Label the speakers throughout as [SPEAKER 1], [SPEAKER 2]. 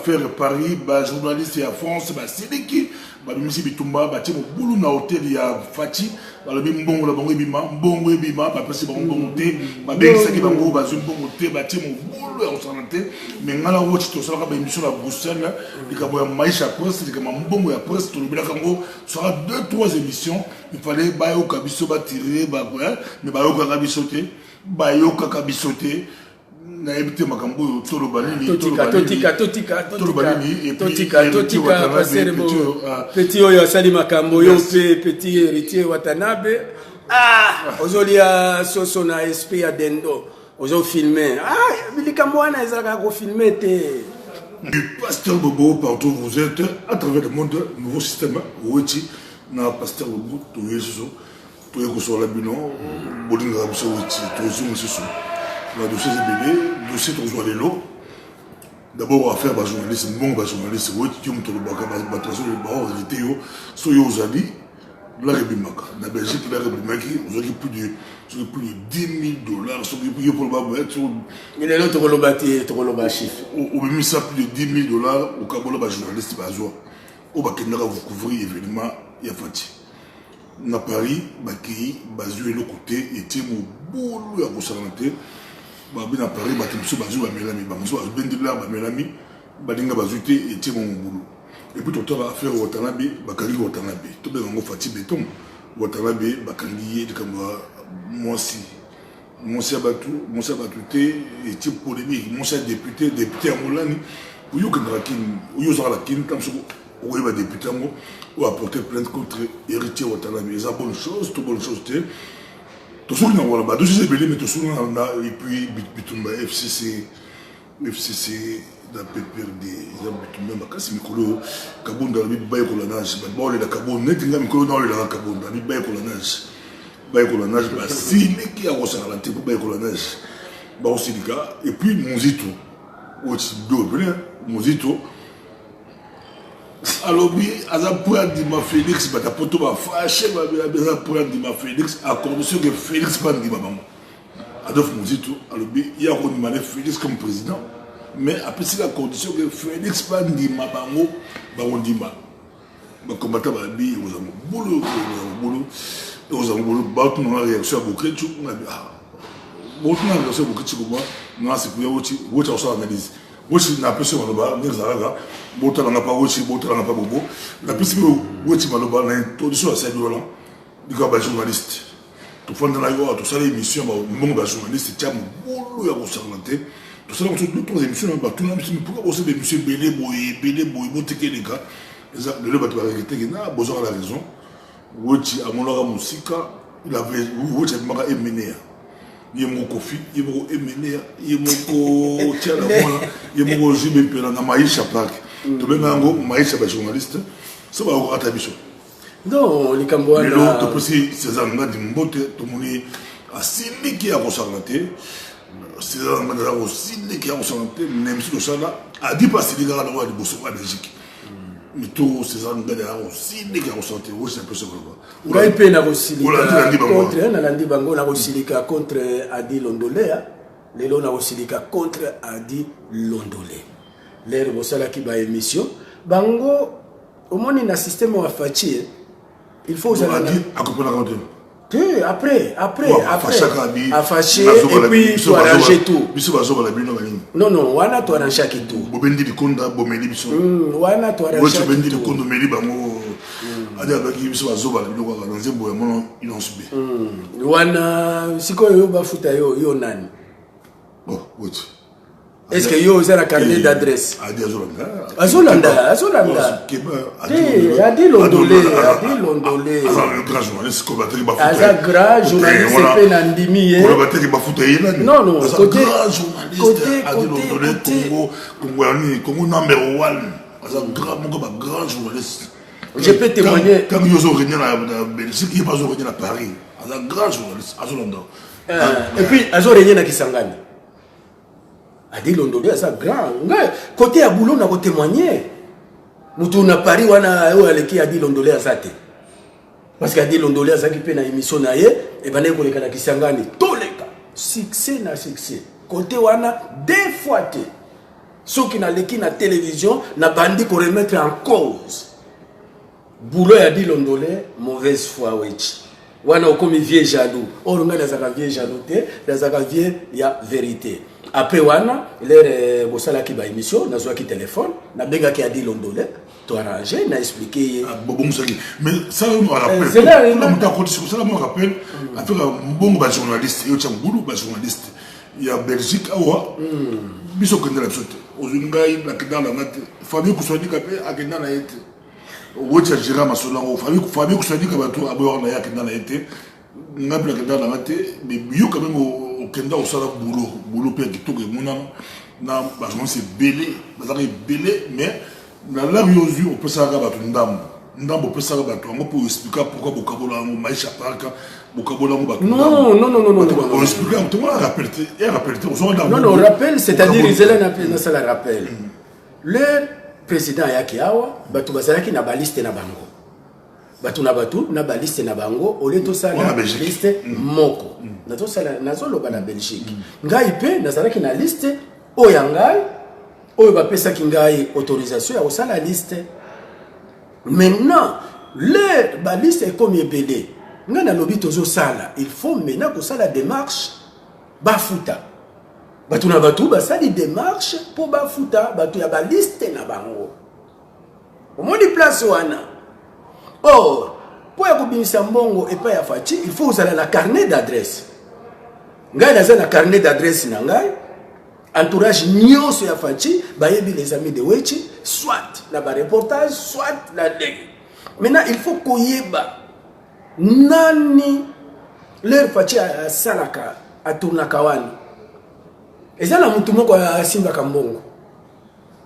[SPEAKER 1] faire Paris, journaliste à France, c'est qui Bimisi Bitumba, Batimo Boulou na hôtel ya Fati, Balobi Mbongo la Bongo Bima, Mbongo Bima, Papasi Bongo Té, Babé Saki Bango, Bazum Bongo Té, Batimo Boulou à Osanante, mais Ngala Watch to Sala émission la Bruxelles, les Kaboya Maïcha Presse, les Kamambongo ya Presse, tout le Bila Kango, sera 2-3 émissions, il fallait Bayo Kabiso tirer, mais Bayo Kabisoté, Bayo Kabisoté. Naïbité Makambo, Tolobalini,
[SPEAKER 2] Petit Oyo Sali Makambo, Petit héritier Watanabe. Ah, aujourd'hui, Soso na esprit à Dendo, aujourd'hui filmé. Ah, Milikamwana, ils ont filmé.
[SPEAKER 1] Pasteur Bobo, partout vous êtes, à travers le monde, nouveau système, Oueti, na Pasteur Bobo, tout est sur, tout est sur la bilan, Bolinga, Oueti, tout est sur. Le dossier bébé, le dossier de jouer l'eau. D'abord, on va faire des journalistes, des journalistes, qui ont le bac, en réalité, soyez aux alliés, la Rébimaka. La Belgique, la Rébimaka, vous avez plus de $10 000, pour le bac.
[SPEAKER 2] Il est là, tu as le chiffre.
[SPEAKER 1] On a mis ça plus de $10 000 au Kabola, journaliste, au bac, vous couvrez événement, il y a Fati. Na Paris, Baki, Bazu et le côté, et Timo, Boulou, à Rosalanté. Babina Paris, Batimso, Bazou, Bamelami, Bamso, Bendila, Bamelami, Badinga Bazute et Timo Boulou. Et puis, tout à faire Watanabe, Bakali Watanabe. Tout le monde Fati Béton, Watanabe, Bakali, Monsi. Monsi Abatou, Monsi Abatouté, et type polémique, Monsi député à Moulani, ou Yokanrakin, ou Yozarakin, comme ça, ou il va député ou apporter plainte contre héritier Watanabe. C'est une bonne chose, toute bonne chose. Tout ça, on va deux choses belées, mais tout ça, on a et puis Bitumba FCC, la PPRD, Bitumba, Makasi Mikolo, Kabon dans le bail colonage, bon, il y a Kabon, net, il y a Mikolo dans le Kabon, dans le bail colonage, si les qui a ressorti pour bail colonage, bah aussi les gars, et puis Monzito, aussi deux, Monzito. Alors, oui, à la pointe de ma Félix, à la pointe de ma fâché, à la pointe de ma Félix, à condition que Félix pas de ma maman. Adolphe Monzito, alors, il y a un Félix comme président, mais après, c'est la condition que Félix pas de ma maman, on dit ma. Ma combattant, aux amours, aux amours, battre dans la réaction à Bokretu, on a dit, ah, bon, on a réaction à Bokretu, non, c'est pour y avoir autre analyse. Wochi na pesi maloba ngezaraga bota na pas wochi bota na pas bobo la pesi wochi maloba na introduction à cette violent du gars journaliste to fond na yo to sala émission ba mbongo ba journaliste tiam bolo ya ko sarlanté to sala ko d'autres émissions ba tout na mission pour aussi des monsieur belé boy boteke les gars le bato ba vérité que na besoin la raison wochi amolora musika il avait wochi maka emenea Yemoko Kofi, Yemoko Emenea, Yemoko Tiala Mola, Yemoko Jimé Pela, na Maïcha Park. Tu veux un Maïcha journaliste, ça va au Atabiso.
[SPEAKER 2] Non, les Cambouans.
[SPEAKER 1] Mais là, tu peux aussi, ces angles d'Imbote, tout le monde a signé qui a ressorti, ces angles a signé qui a ressorti, même si le Chala a dit pas si les gars de Bosso à Belgique. Mais tous ces angles a signé qui a ressorti, c'est un peu ça.
[SPEAKER 2] Gaïpe n'a aussi contre Adi Londolé. Les lots n'a aussi contre Adi Londolé. L'air Bossala qui va émission. Bango, au moins, il y a un système à Fati. Il faut
[SPEAKER 1] vous allez
[SPEAKER 2] après, à fâcher, et puis tu arranger tout. Non, on a tout arrangé tout.
[SPEAKER 1] Bobendi Konda, Bomeli Biso.
[SPEAKER 2] On a tout arrangé.
[SPEAKER 1] Bobendi Kondo Meli Bango. Adabaki Biso Azoba, dans un bois, ils ont subi.
[SPEAKER 2] Wana, si quoi yo bafuta yo nani.
[SPEAKER 1] Bon, oui.
[SPEAKER 2] Est-ce que yo avez la carte d'adresse? Azolanda. Adi Londolé.
[SPEAKER 1] Grand journaliste,
[SPEAKER 2] Aza grand journaliste, c'est Nandimi. Non, côté
[SPEAKER 1] Congo number one. Aza grand journaliste.
[SPEAKER 2] Je peux témoigner.
[SPEAKER 1] Quand ils ont régné à Belgique, ils n'ont pas régné à Paris. Aza grand journaliste, Azolanda.
[SPEAKER 2] Et puis, Azo régné à Kisangani. Adi Londolé, c'est grand. Côté à Boulot, on a témoigné. Nous na Paris, on a qui Adi Londolé à Zate. Parce qu'Adi Londolé a qui fait une émission, et ben on est à Kisangani. Tous les cas, succès na succès. Côté on a deux fois. Ceux qui n'ont la télévision, n'a bandi qu'on remettre en cause. Boulot a dit l'ondolé, mauvaise foi, oui. Wana okomi vieux jaloux. Or, on a des vieux jaloux, des vieux, il y a vérité. Après, wana, les bossala qui va émission, n'a pas qui téléphone, n'a benga qui a dit l'ondolé, tout arrangé, n'a expliqué.
[SPEAKER 1] Mais ça, on me rappelle.
[SPEAKER 2] C'est là,
[SPEAKER 1] ça, on me rappelle. Après, un bon journaliste, il y a un boulot journaliste. Il y a Belgique, awa, biso kende la psote. Ozungai, la kenda la mate. Famille Koussani Kapé, a kenda la été. Wotia Jira Masolango, famille Koussani Kabato, Abor na ya kenda la été. Ngap la kenda la mate, mais bio quand même au kenda au sala boulot père qui toque mon âme. Na, je c'est belé, belé, mais dans la riosu, on peut savoir que ndam. Ndam, on peut savoir que on peut expliquer pourquoi Bokabola, Maïcha Parka.
[SPEAKER 2] Non.
[SPEAKER 1] On explique, on rappelle.
[SPEAKER 2] Non, rappel, c'est-à-dire, ils ont la rappel. Le président Yakiawa, Batou Bazalaki n'a pas liste na bango. Batou n'a pas liste na bango, au lieu de ça, la liste Moko. Nazolo ba na Belgique. Ngai Nazalaki na liste, Oyangai, Oyabapesa Kingai, autorisation, à la liste. Maintenant, le liste est comme belé. Il faut maintenant que ça la démarche bafuta. Batu na batu ça la démarche pour bafuta, batu ya ba liste na bango. Au moins de place wana. Or, pour ya kubimisa mbongo et pas ya fachi, il faut usala la carnet d'adresse. Ngai naza na carnet d'adresse na ngai. Entourage nyonso ya fachi, bayebi les amis de Wechi, soit la ba reportage, soit la dég. Maintenant, il faut koyeba nani leur fachi a salaka a tournaka wani ezala mutu moko a simba kambongo.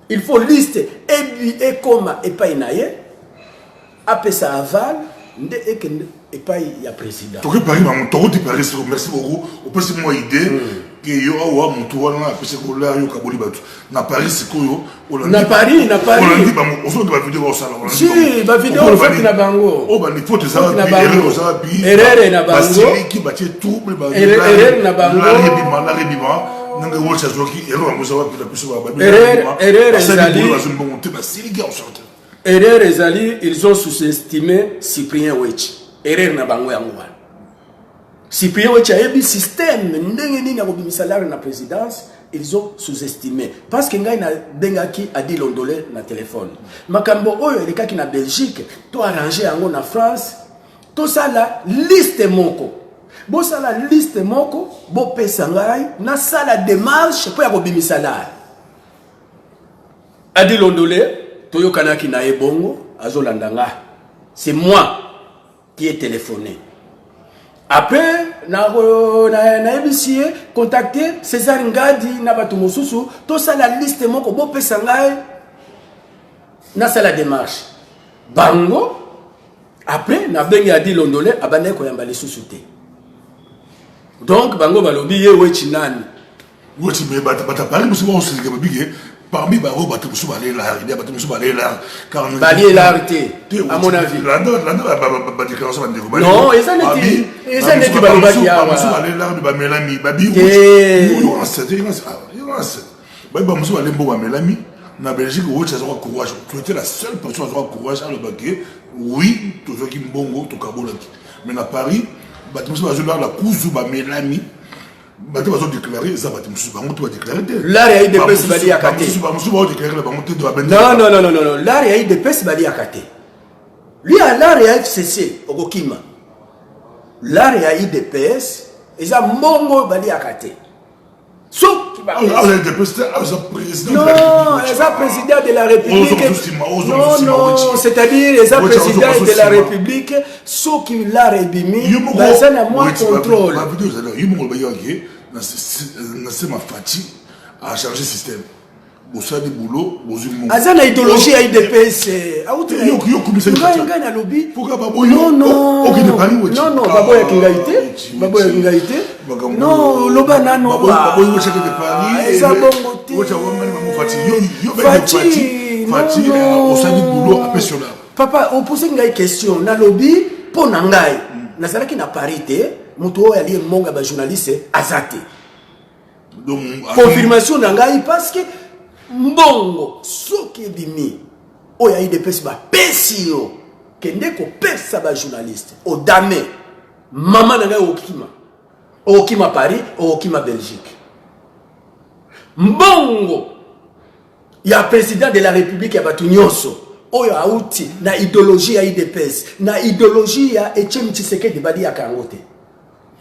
[SPEAKER 2] Il faut liste et koma et pas inaye apesa aval nde ekende et pas ya président.
[SPEAKER 1] Toke Paris ma moto de Paris, merci beaucoup. On peut se moi idée que yo awa mutu wana apesa ko la yo kaboli batu. Na Paris sikoyo
[SPEAKER 2] na Paris
[SPEAKER 1] on dit ba on so de ba vidéo ça là.
[SPEAKER 2] Si ba vidéo fait na bango.
[SPEAKER 1] Oh ba ni faut ça erreur
[SPEAKER 2] erreur na bango.
[SPEAKER 1] Basili qui batie trouble ba
[SPEAKER 2] erreur na bango.
[SPEAKER 1] La rebima nanga wo cha zoki erreur mo ça va plus plus ba.
[SPEAKER 2] Erreur ezali.
[SPEAKER 1] Basili qui en sorte.
[SPEAKER 2] Erreur ezali, ils ont sous-estimé Cyprien Wechi. Erreur na bango ya ngwana. Cyprien Wechi a eu système ndenge nini na salaire na présidence, ils ont sous-estimé parce que ngai na bengaki a dit l'ondolé na téléphone. Makambo oyo elekaki na Belgique, to arranger yango na France, to sala liste moko. Bo sala liste moko, bo pesa ngai na sala démarche pour ya kobimisa salaire. A dit l'ondolé Toyo Kanaki na ebongo, azolandanga. C'est moi qui ai téléphoné. Après, na ebisiye, contacté César Ngadi, na batu mosusu, to sa la liste moko, bo pesa ngai, na sa la démarche. Bango, après, na bengi a dit l'ondolé, abane koyamba les sous-souté. Donc, bango balobi, ye wechi nani.
[SPEAKER 1] Wechi me bata pari, musu ba onse ke babige. Parmi les robots, il y a des à mon avis.
[SPEAKER 2] Non, ils
[SPEAKER 1] na Belgique, tu as courage. Tu étais la seule personne à avoir courage à le baguer. Oui, tu as dit bongo, tu as mais à Paris, tu as la cousu, Mélanie. Tu vas déclarer ça, tu vas déclarer.
[SPEAKER 2] Là, il y a eu des pestes bali à côté. Non. Là, il y a eu des pestes bali à côté. Lui, là, il y a FCC, au Gokima. Là, il y a eu des pestes, et ça, mongo bali à côté. Sauf qui va. Non, les président de la République. Non, c'est-à-dire les présidents de la République, ceux qui l'ont rébimi, ça n'a moins contrôle.
[SPEAKER 1] C'est ma fatigue à charger le système. Bossa de boulot,
[SPEAKER 2] Azana idéologie à IDPS. Non, Babo ya Kingaïté. Non, Lobana non. Papa, on pose une question. Na lobby pour Nangai. Nazalaki na parité. Muto ya lié monga ba journaliste azate. Confirmation Nangai parce que mbongo soki ebimi oyo ya IDPS bapesi yo kende kopesa bajournaliste odame mama na ngai okima Paris okima Belgique mbongo ya président de la République ya batu nyonso oyo auti na idéologie ya IDPS na idéologie ya Etienne Tshisekedi badi ya kangote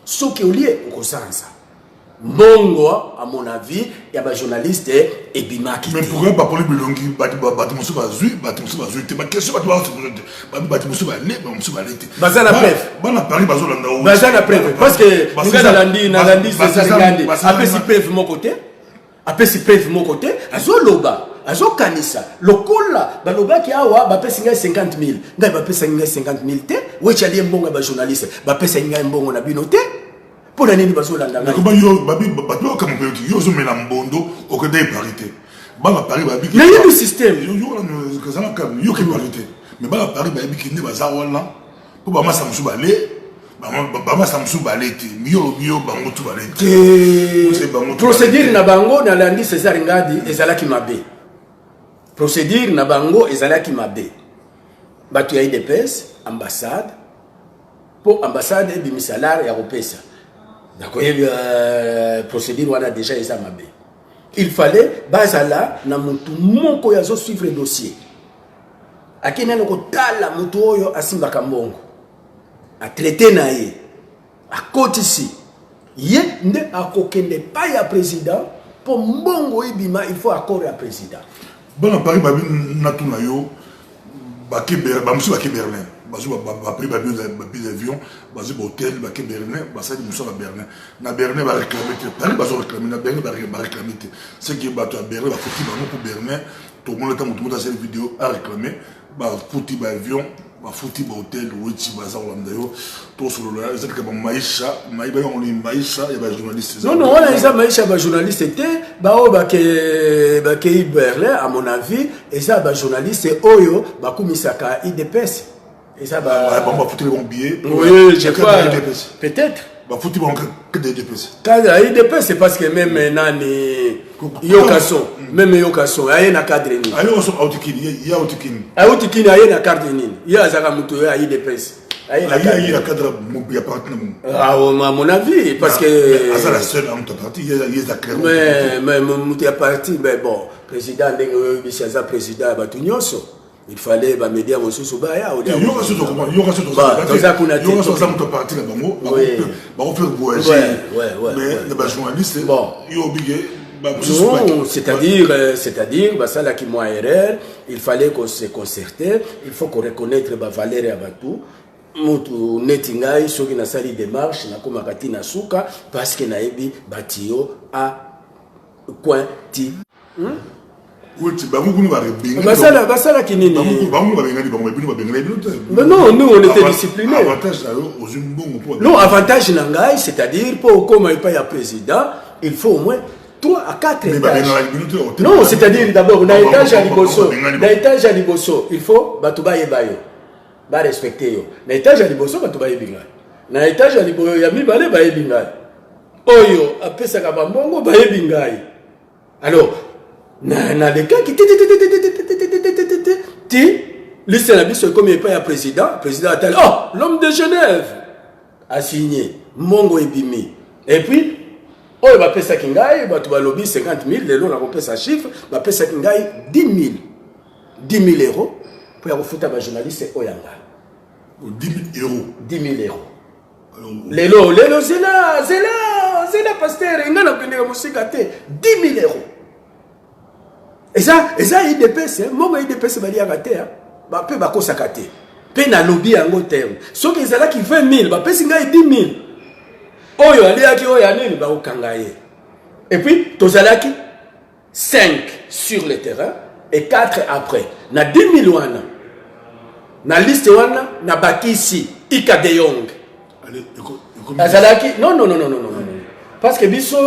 [SPEAKER 2] soki olie okosanza mbongo à mon avis ya ba journaliste et bimaki
[SPEAKER 1] mais pourquoi pas pour les bilongi bati musu bazui te ba question bati musu ba le ba musu ba lete
[SPEAKER 2] bazana preuve
[SPEAKER 1] bana Paris bazolanda o
[SPEAKER 2] bazana preuve parce que nga nalandi c'est ça ngandi apesi preuve mon côté apesi preuve mon côté azoloba azokanisa lokola balobaki awa bapesi ngai 50 000 ngai bapesa ngai 50 000 te wechali mbongo ba journaliste bapesa ngai mbongo na bino te pour nini bazolanda ngai
[SPEAKER 1] comme yo babi bato comme petit yo zo mela mbondo okende parité bana Paris babi
[SPEAKER 2] na yo système
[SPEAKER 1] yo que ça comme yo qui parité mais bana Paris babi ki ne bazawala pour ba masa musu balé ba masa musu balé te miyo bango tu balé te
[SPEAKER 2] procédure na bango na landi César Ngadi ezalaki mabe procédure na bango ezalaki mabe batu ya IDPS ambassade pour ambassade et bimisalaire ya kopesa d'accord procédure wana déjà eza mabe il fallait bazala na mutu moko ya zo suivre dossier akina loko tala mutu oyo asimbaka mbongo a traité na ye a kotisi ye nde akokende pa ya président pour mbongo ibima il faut accord ya président
[SPEAKER 1] bana Paris babi natuna yo bakiber bamusu bakiberlin bazu ba pris ba billet d'avion bazu ba hôtel ba Berlin ba ça musu ba Berlin na Berlin ba réclamer Paris bazo réclamer na Berlin ba réclamer ce qui ba to Berlin ba fouti ba pour Berlin tout le monde est tout dans cette vidéo a réclamer ba fouti ba avion ba fouti ba hôtel weti baza olanda yo to solo la c'est que ba maisha maiba on li maisha ya ba journaliste
[SPEAKER 2] non on a ça maisha ba journaliste était ba o ba ke Berlin à mon avis et ça ba journaliste oyo ba kumisaka IDPS et ça va
[SPEAKER 1] foutre les bons billets.
[SPEAKER 2] Oui, je crois. Peut-être.
[SPEAKER 1] Bah foutre bon que des DPS.
[SPEAKER 2] Quand IDPS c'est parce que même nani yokaso, même yokaso, aye na cadre ni.
[SPEAKER 1] Aye on sont autikini, ya autikini.
[SPEAKER 2] Autikini aye na cadre ni. Ya zaka muto ya IDPS.
[SPEAKER 1] Aye na cadre ya partenaire.
[SPEAKER 2] Ah à mon avis parce que
[SPEAKER 1] à ça la seule en partie il y a clair.
[SPEAKER 2] Mais muto ya parti mais bon, président ndenge bisaza président batunyonso. Il fallait ba média mosusu ba ya
[SPEAKER 1] il y aura ce document il y aura ce parti là bango ba on faire voyager mais les journalistes
[SPEAKER 2] bon
[SPEAKER 1] ils obligé
[SPEAKER 2] non c'est-à-dire bah ça là qui moi erreur il fallait qu'on se concerter il faut qu'on reconnaître ba valeur ya batu mutu netingai soki na sali démarche na koma katina suka parce que na ebi batio a coin ti basala kinini non nous on était disciplinés non avantage nangai c'est-à-dire pour comme il paye à président il faut au moins 3 à 4 étages non c'est-à-dire d'abord na étage à liboso il faut batuba yebayo ba respecter yo na étage à liboso batuba yebinga na étage à liboso ya mibale ba yebinga oyo apesa ka bambongo ba yebinga alors na le cas qui liste la biso comme il paye à président a tel oh l'homme de Genève a signé mongo ebimi et puis oh il va payer ça kingai ba tu va lobby 50 000 les lots na ko pesa chiffre va payer ça kingai 10 000 euros pour ya fouta ba journaliste oyanga
[SPEAKER 1] 10 000 euros
[SPEAKER 2] 10 000 euros les lots c'est la pasteur ngana pendeka musika te 10 000 euros. Et ça IDPS, moi IDPS va dire à terre, bah peu bah cosa kate, peu na lobby en gros terme. Sauf qu'ils ont là qui 20 000, bah peu singa 10 000. Oyo ali aki oyo ani bah au kangaye. Et puis tozalaki 5 sur le terrain et 4 après. Na 10 000 wana, na liste wana na bakisi Ika de Jong. Azalaki non. Parce que biso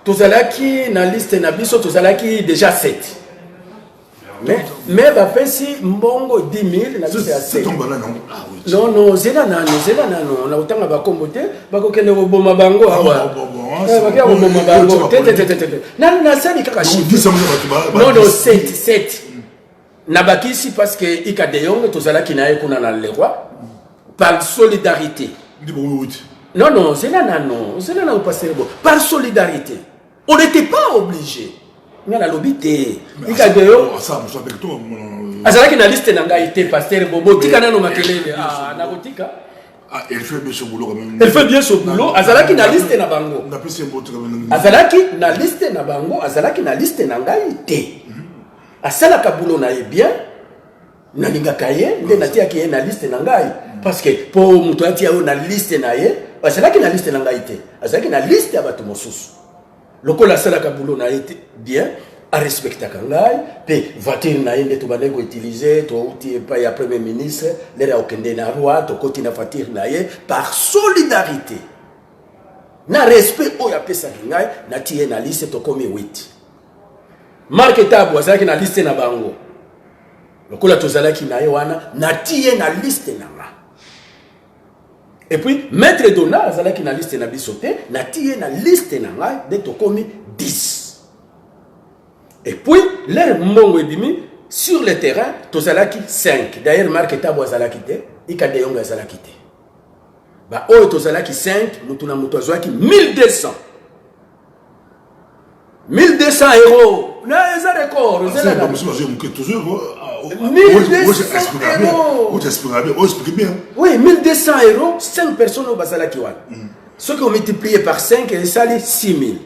[SPEAKER 2] tozalaki na liste na biso tozalaki déjà 7 Mais bapesi mbongo 10 000 na bisi assez. Non non, zela nano na utanga bakombo te bakokende koboma bango awa. Bakia koboma bango te. Na sali kaka chiffre. Non 7 na bakisi parce que Ika de Jong tozala kinaye kuna na le roi par solidarité. Non, c'est là où passer le bon. Par solidarité. On n'était pas obligé. Il y a l'obité. Il y a des gens. Azala qui n'a liste n'a pas été pasteur Bobo. Tika n'a pas été. Ah, Nagotika.
[SPEAKER 1] Ah, elle fait bien ce boulot quand même.
[SPEAKER 2] Elle fait bien ce boulot. Azala qui n'a liste n'a bango. Azala qui n'a liste n'a bango. Azala qui n'a liste n'a pas été. Azala kabulo n'a bien. Na linga kaye. Nde na tia qui na liste n'a pas. Parce que pour mutu tia na liste n'a ye. Azala qui n'a liste n'a pas été. Azala qui n'a liste à batu mosusu. Lokola sala kabulo na été bien. À respecter kangai pe voiture na yende to banengo utiliser to uti pa ya premier ministre lera okende na roi to koti na voiture na ye par solidarité na respect o ya pesa ngai na tie na liste to komi 8 marque tabu azaki na liste na bango lokola to zalaki na ye wana na tie na liste na nga et puis maître Dona azalaki na liste na bisote na tie na liste na ngai de to komi 10. Et puis, leur mongo edimi sur le terrain, tozalaki 5. D'ailleurs, Marc Etabo azalaki te, Ika de Jong azalaki te. Ba oyo tozalaki 5, mutuna mutu azwaki 1200. 1200 euros. Na eza record, eza na.
[SPEAKER 1] 1200
[SPEAKER 2] euros. Oui, 1200 euros, 5 personnes au bazalaki wana. Ce qui ont multiplié par 5, et ça les 6000.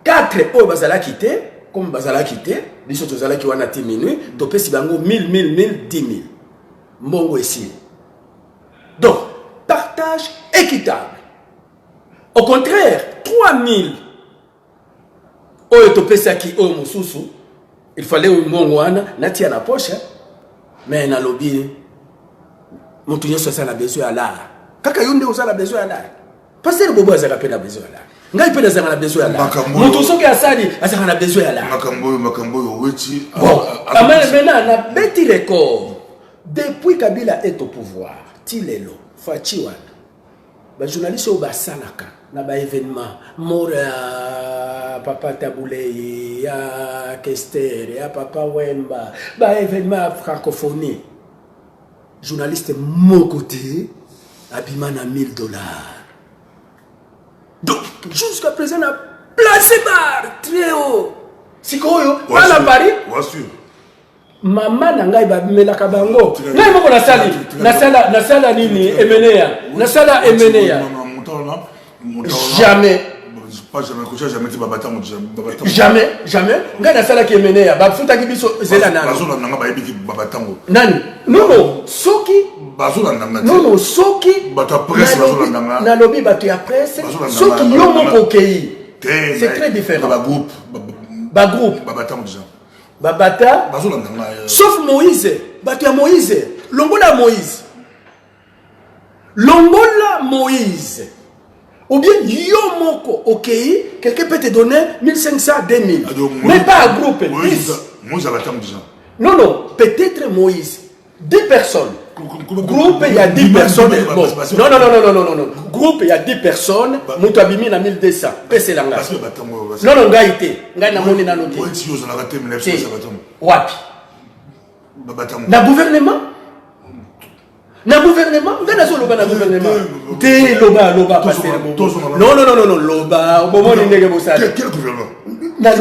[SPEAKER 2] 4 au bazalaki te. Comme bazala quitté, les autres bazala qui wana 10 minutes, topé si bango 1000, 10 000. Mbongo ici. Donc, partage équitable. Au contraire, 3000. Oyo topé ça qui oyo mususu, il fallait un mbongo wana, nati na poche, mais na lobby, mutu nyoso ça na besoin à l'art. Kaka yonde osa la besoin à l'art. Parce que bobo azala pe na besoin à l'art. Ngai pe na besoin là. Mutu soki asali asaka na besoin là.
[SPEAKER 1] Makambo weti.
[SPEAKER 2] Bon, maintenant na beti record. Depuis Kabila est au pouvoir, Tilelo, Fachiwan. Ba journaliste au basalaka na ba événement Mora Papa Taboulé, ya Kester, ya Papa Wemba, ba événement francophonie. Journaliste mon côté abima na $1000. Donc, jusqu'à présent, on a placé barre très haut. Si quoi, à la Paris, maman n'a pas mis la cabango. N'a pas la salle. Na sala nini emenea. Na sala emenea. Jamais. Jamais. N'a na sala qui emenea. Ba futa ki biso zela nana. Nani? Non, soki. Non, soki na lobby batu ya presse, soki yomo kokei. C'est très différent. Ba groupe. Babata. Sauf Moïse, batu ya Moïse. Longola Moïse. Ou bien yomoko okei, quelqu'un peut te donner 1500, 2000. Mais pas un groupe.
[SPEAKER 1] Moïse abatam déjà.
[SPEAKER 2] Non, peut-être Moïse. 10 personnes. Groupe, il y a 10 personnes. Bon. Non. Groupe, il y a 10 personnes. Moutou abimi na 1200. Pese langa. Non, ngaïté. Ngaï na moni na noté. Wapi. Na gouvernement. Ngaï na zo loba na gouvernement. Té loba passer. Non, loba. Au moment où il est
[SPEAKER 1] quel gouvernement?
[SPEAKER 2] Na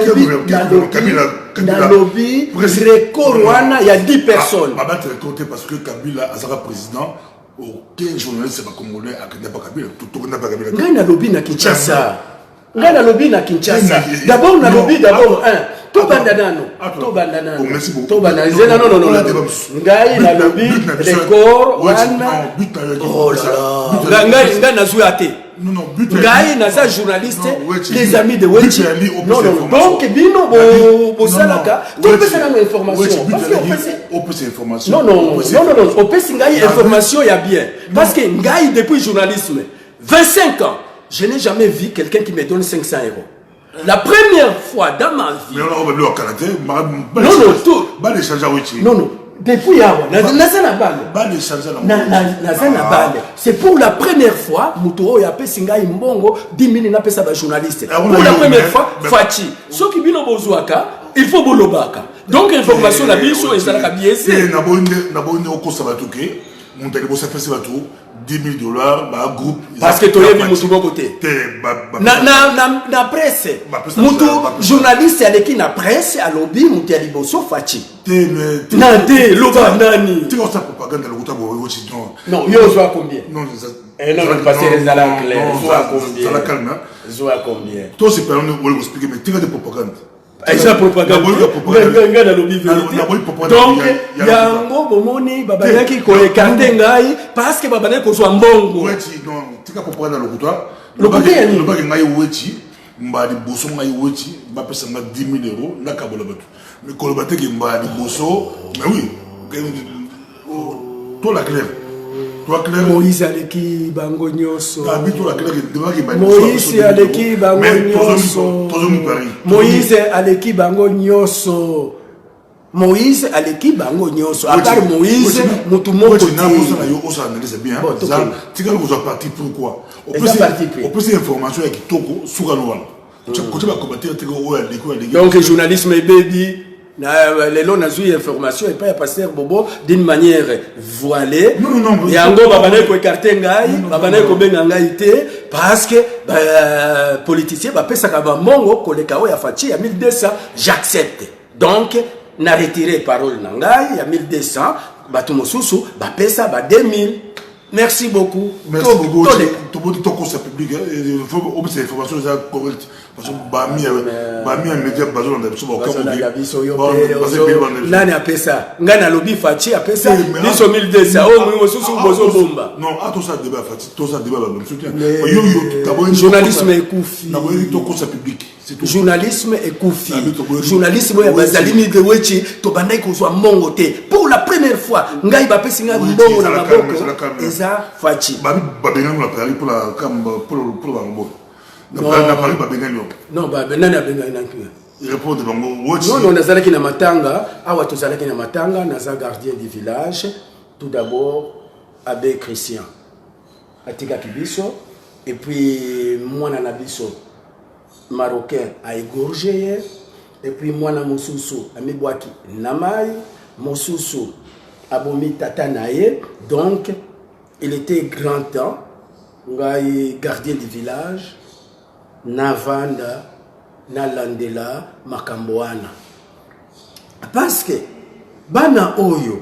[SPEAKER 2] lobby, record wana, il y a 10 personnes.
[SPEAKER 1] Baba te récolté parce que Kabila Azara président, aucun journaliste n'est congolais à pas Kabila, tout n'a pas Kabila.
[SPEAKER 2] Ngaï na lobby na Kinshasa. D'abord na lobby d'abord un. To bandanano.
[SPEAKER 1] Merci beaucoup.
[SPEAKER 2] To bandanano. Non. Ngaï na lobby record wana. Oh là là. Ngaï na zouate.
[SPEAKER 1] Non,
[SPEAKER 2] Ngaï na sa journaliste, les amis de Wechi. Non. Donc bino bo salaka. To pesa na information. Parce que
[SPEAKER 1] on peut information.
[SPEAKER 2] Non. On peut Ngaï information ya bien. Parce que Ngaï depuis journalisme 25 ans, je n'ai jamais vu quelqu'un qui me donne 500 euros. La première fois dans ma vie.
[SPEAKER 1] Mais on a le Canada.
[SPEAKER 2] Non, tout. Non. Depuis Yawa, c'est pour la première fois, Moutoro y a fait Singa Imbongo, 10 000 n'a pas ça journaliste. Pour la première fois, Fachi. Ce qui vient au Bozouaka, il faut Bolobaka. Donc, information la biso et ça la biaisé.
[SPEAKER 1] $10 000, bah groupe.
[SPEAKER 2] Parce que tu as mis mon côté. Na presse. Moutou journaliste à l'équipe na presse à lobby moutou à liboso fachi. Nante loba nani.
[SPEAKER 1] Tu vois ça propagande le gouta bo
[SPEAKER 2] non, yo joue à combien?
[SPEAKER 1] Non,
[SPEAKER 2] non, parce que les allant clair. Joue à combien?
[SPEAKER 1] Ça la calme.
[SPEAKER 2] Joue à combien?
[SPEAKER 1] Toi c'est pas on va expliquer mais tu as des propagande.
[SPEAKER 2] Eza propagande. Nga na lobby vérité. Donc yango bomoni babanaki ko ekarte ngai parce que babanaki ko zwa mbongo.
[SPEAKER 1] Weti non, tika propagande le gouta. Le bagi ngai weti mbadi boso ngai weti ba pesa nga 10 000 euros na kabola batu. Mais ko lobate ki mbadi boso, mais oui, toi la claire.
[SPEAKER 2] Moïse aleki bango nyoso.
[SPEAKER 1] Moïse
[SPEAKER 2] aleki bango nyoso. Moïse aleki bango nyoso. Moïse aleki bango nyoso. À part Moïse, mutu moko te.
[SPEAKER 1] Tu vas vous parti pourquoi? On peut ces informations qui toko sur
[SPEAKER 2] donc le journalisme est baby. Les gens ont eu information et pas pasteur Bobo d'une manière voilée. Et en gros, babane ko écarter ngai, babane ko benga ngai té parce que politicien ba pesa ka ba mongo ko le kawo ya fachi ya 1200, j'accepte. Donc na retiré parole na ngai ya 1200, batu mosusu ba pesa ba 2000. Merci beaucoup.
[SPEAKER 1] Merci beaucoup. Tout le conseil public, il faut obtenir informations correctes. Parce que Bami un média basé dans la
[SPEAKER 2] nani a pesa ngana lobby fachi a pesa 1200 oh mosusu bozo bomba
[SPEAKER 1] non à tout ça débat fachi tout ça débat même soutien
[SPEAKER 2] journalisme est koufi
[SPEAKER 1] na boyi to conseil public c'est tout
[SPEAKER 2] journalisme est koufi journalisme ya bazalini de wechi to bandai ko zwa mongo te pour la première fois ngai ba pesi ngai mbongo na maboko eza fachi
[SPEAKER 1] babi babenga la Paris pour la pour la mbo non,
[SPEAKER 2] Benani a Benani
[SPEAKER 1] il répond de Bango.
[SPEAKER 2] Non, Nazalaki na Matanga, Awa Tozalaki na Matanga, Naza gardien du village. Tout d'abord, Abbé Christian, Atika Kibiso, et puis moi Nanabiso, Marocain a égorgé, et puis moi Namosusu, Amibwaki Namai, Mosusu, Abomi Tatanaye, donc il était grand temps, gardien du village. Navanda Nalandela Makamboana parce que bana oyo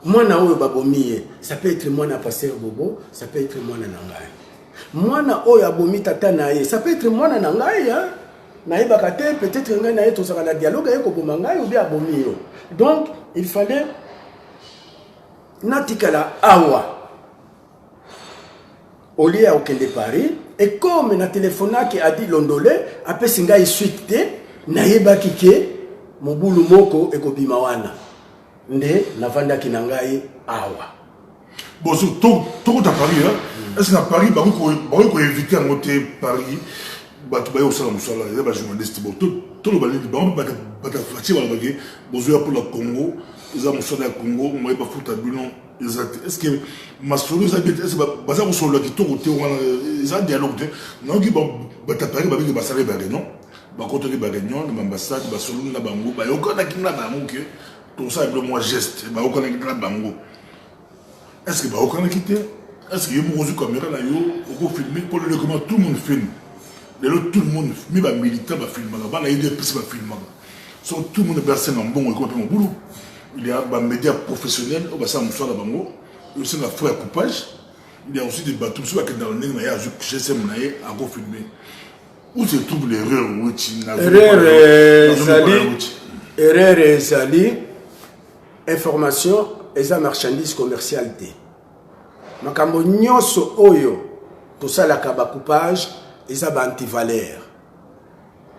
[SPEAKER 2] mwana oyo babomiye ça peut être mwana pasteur Bobo ça peut être mwana nangai mwana oyo abomi tata naye ça peut être mwana nangai naye bakate peut-être ngai naye to saka na dialogue ayeko boma ngai ou bien abomiyo donc il fallait natikala awa au lieu à aucun de Paris. Et comme na téléphone qui a dit Londolé, après singa y suite na yeba kike mobulu moko ekobima wana. Nde na vanda kinangai awa.
[SPEAKER 1] Bon sur tout à Paris est-ce que na Paris ba ko éviter à monter Paris ba to ba yo sala musala les ba journaliste bon tout le balai ba ta fati wala ba ke bozo pour le Congo ils ont musala Congo moi ba futa bilan exact est-ce que masolo ça est-ce que baza ko solo ki to côté wana ils ont dialogue non qui ba ta Paris ba bi ba sala ba non ba ko to ba réunion na ambassade ba solo na bango ba yo ko na kinga bango que tout ça est le moi geste ba ko na kinga bango est-ce que ba ko na quitter est-ce que yo mo zu caméra là yo ko filmer pour le comment tout le monde filme tout le monde mais ba militant ba filmer ba na idée plus ba filmer so tout le monde bercé dans bon et mon boulot il y a des médias professionnels au bassin Moussa la Bango il y a aussi la fouille à coupage il y a aussi des bateaux qui sont dans le nez il y a GSM à go filmer où se trouve l'erreur
[SPEAKER 2] erreur ezali information eza marchandise commercialité makambo nyonso oyo tosalaka ba coupage eza ba antivaleur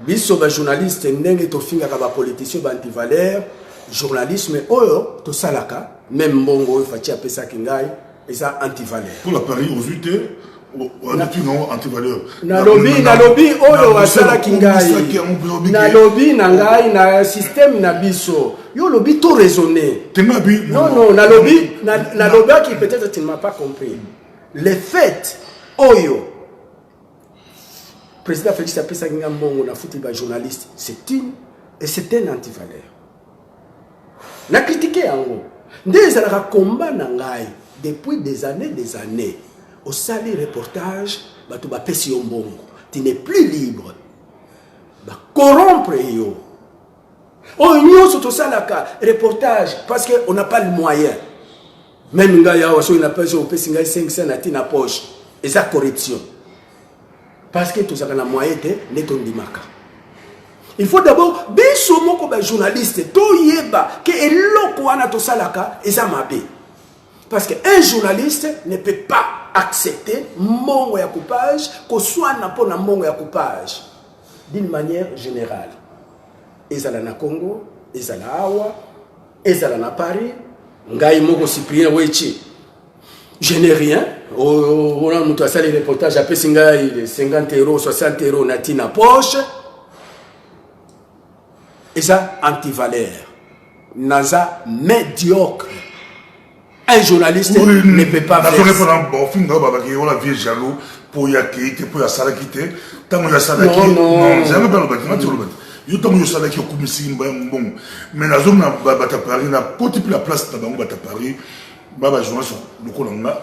[SPEAKER 2] biso ba journaliste ndenge tofingaka ba politicien ba antivaleur journalisme oyo tosalaka même mbongo oyo fachi apesa kingai eza antivaleur
[SPEAKER 1] pour la Paris aux UT antivaleur.
[SPEAKER 2] Nalobi oyo asala kingai. Nalobi nangai na système na biso. Yo lobi tout raisonné. Non, nalobi qui peut-être tu ne m'as pas compris. Les faits oyo président Félix Apesa Ngambongo na foutu ba journaliste, c'est un antivaleur. Na critiqué yango. Ndé ezalaka combat na ngai depuis des années. Au sali reportage, tu vas pesi yombongo. Tu n'es plus libre. Corrompre yo. Oh, nous sommes tous reportage parce qu'on n'a pas le moyen. Même si on n'a pas 500 na poche. Et ça corruption. Parce que tout ça a moyen de tondimaka. Il faut d'abord biso comme journaliste to yeba que eloko wana to salaka eza mabe. Parce qu'un journaliste ne peut pas accepter mon ya coupage, qu'on soit n'a pas na mon ya coupage d'une manière générale. Ezala na Congo, ezala awa, ezala na Paris, ngai moko Cyprien Wechi. Je n'ai rien. On a monté ça les reportages après singai 50 €, 60 € na tina poche. Et ça antivaleur. Naza médiocre. Un journaliste ne peut pas faire ça.
[SPEAKER 1] On a vu jaloux pour y accueillir, pour y salakiter. Tant que y a salaki, non, jamais pas le bâtiment. Yo tant que y salaki au commissaire bon. Mais la zone na bata Paris na poti la place na bango bata Paris. Baba journaliste le kolanga.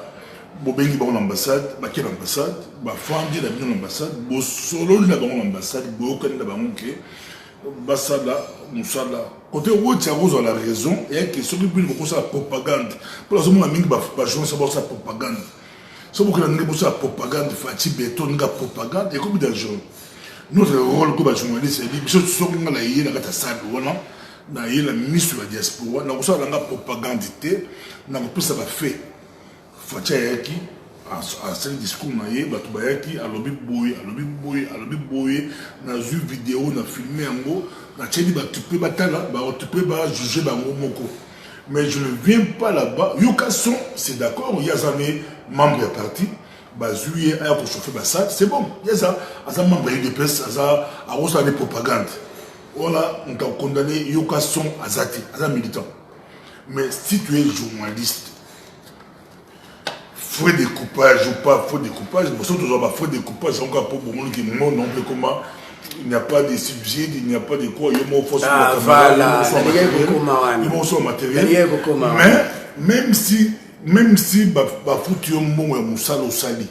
[SPEAKER 1] Bobengi ba l'ambassade, ba quelle ambassade, ba fandi la bien l'ambassade, bo solo na bango l'ambassade, bo kan na bango ke basala musala. Côté où tu as la raison, et que ce qui est la propagande. Pour la zone où tu as la propagande. Ce qui est la propagande, c'est la propagande. Et comme d'argent, notre rôle comme journaliste, c'est que ce qui est la salle, la mise sur la diaspora, nous avons la propagande, nous avons plus fait. Fatayaki, à ce discours, nous avons boy, na vu vidéo, na filmé en gros, na tchèdi tu peux juger moko. Mais je ne viens pas là-bas. Yokason, c'est d'accord, il y a jamais membre de parti, bazuye a ko chauffer ça, c'est bon. Il y a ça, à membre de presse, à des propagande. Voilà, on t'a condamné Yokason azati, à militant. Mais si tu es journaliste, faux découpage ou pas faux découpage, parce que toujours faux découpage, c'est encore pour beaucoup qui non plus comment il n'y a pas de subsides, il n'y a pas de quoi, il y a moins force matériel. Mais même si bah foutu un bon et moussalo sali,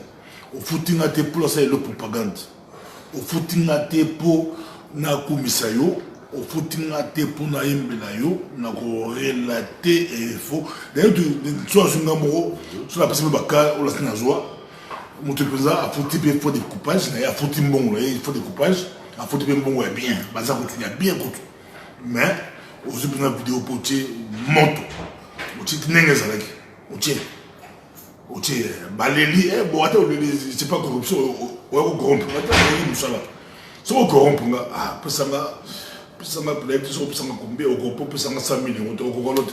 [SPEAKER 1] au foutu n'a te pour ça et le propagande, au foutu n'a te pour na komisayo. Au footing à te pour na imbelayo na ko relater et faux d'ailleurs tu as un amour sur la personne baka ou la snazwa mon te présent a foutu bien faut découpage il y a foutu bon il faut découpage a foutu bien bon bien baza continue bien mais aussi pour la vidéo potier monto potier n'engue zalaki potier baleli bon attends c'est pas corruption ou corrompre attends nous ça là so corrompre ah pesanga pesanga peut-être so pesanga combien au groupe pesanga 100 millions au groupe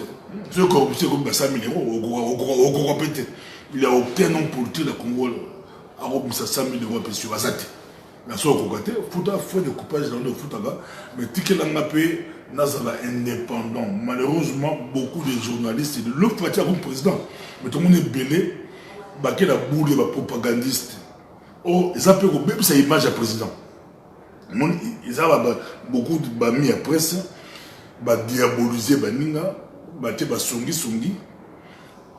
[SPEAKER 1] ce corruption comme 100 millions au groupe peut-être il y a aucun nom politique la Congo a remis 100 millions parce que bazate la so kokote futa faut de coupage dans le futaga mais ticket la paix nazala indépendant malheureusement beaucoup de journalistes et de l'autre parti comme président mais tout le monde est belé baké la boule ba propagandiste oh ils appellent même sa image à président. Ils ont beaucoup de mis à presse, diaboliser Baninga, songi.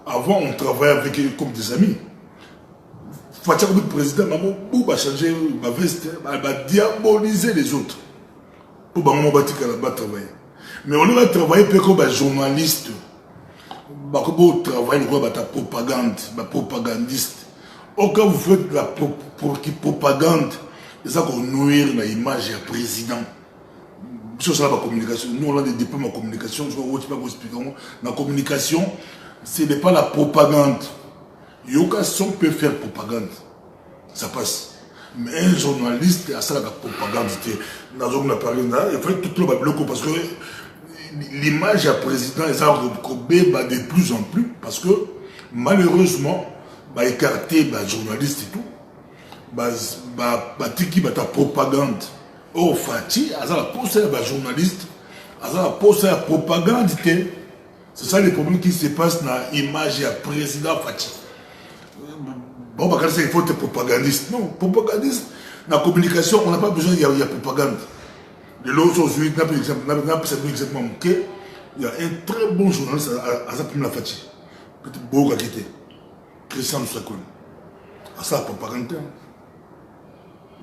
[SPEAKER 1] Avant, on travaillait avec eux comme des amis. Fatia le président, maman, pour changer ma veste, diaboliser les autres. Pour travailler. Mais on va travailler comme un journaliste. On travaille comme un propagandiste. Au cas où vous faites la propagande, ça va nuire l'image du président. Sur ça, la communication. Nous, on a des diplômes en communication. Je ne vais pas vous expliquer. La communication, ce n'est pas la propagande. Yokason peut faire propagande. Ça passe. Mais un journaliste, à ça, la propagande, il faut tout le bloc parce que l'image du président est de plus en plus. Parce que malheureusement, écarter les journalistes et tout. batiki bata propagande. Oh, Fati, à la poste à journaliste, à la poste à propagande. C'est ça les problèmes qui se passent dans l'image du président Fati. Bon, bah, il faut être propagandiste. Non, propagandiste, dans la communication, on n'a pas besoin, il y a propagande. De l'autre aujourd'hui, exactement, il y a un très bon journaliste à la Fati. Peut-être beau qui était. Christian Moussakone. À ça, la propagande.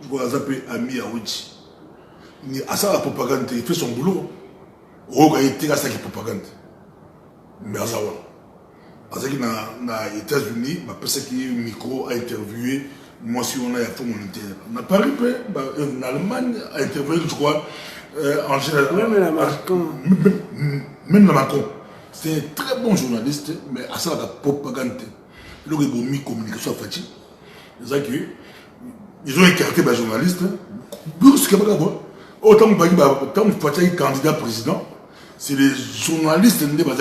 [SPEAKER 1] Je vois Azapé Ami Aouchi. À ça, la propagande, il fait son boulot. Il était à ça qui est propagande. Mais à ça, Azaki dans les États-Unis, personne qui est micro a interviewé. Moi, si on a fait mon intérêt. On a Paris, en Allemagne, a interviewé, je crois, en général. Même la Macron. Même la Macron. C'est un très bon journaliste, mais à ça, la propagande. Il a mis communication à Fati. Ils ont écarté les journalistes. Autant que Fati est candidat président, c'est les journalistes qui ont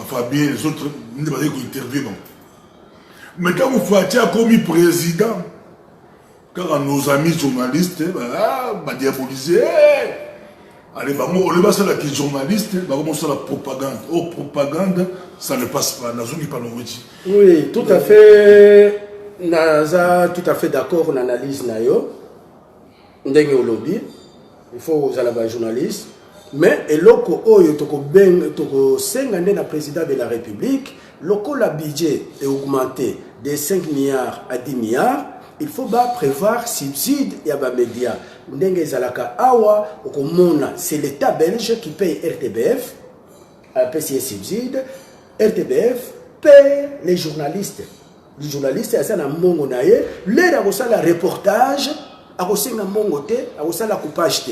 [SPEAKER 1] Fabien, les autres qui ont interviewé. Mais quand Fati a commis président, car nos amis journalistes, diabolisé. Allez, on va faire la journaliste, on va faire la propagande. Oh, propagande, ça ne passe pas.
[SPEAKER 2] Oui, tout à fait. Tout à fait d'accord on analyse nayo. Ndenge au lobby. Il faut aux journalistes. Mais et loko oyo toko sengane na président de la République, loko la budget est augmenté de 5 milliards à 10 milliards. Il faut prévoir subside et à médias. Ndenge zalaka awa okomona, c'est l'État belge qui paye RTBF, PCS subside, RTBF paye les journalistes. Les journalistes à ça na mongo naye, l'air à ça la reportage, à ça na mongo te, à ça la coupage te.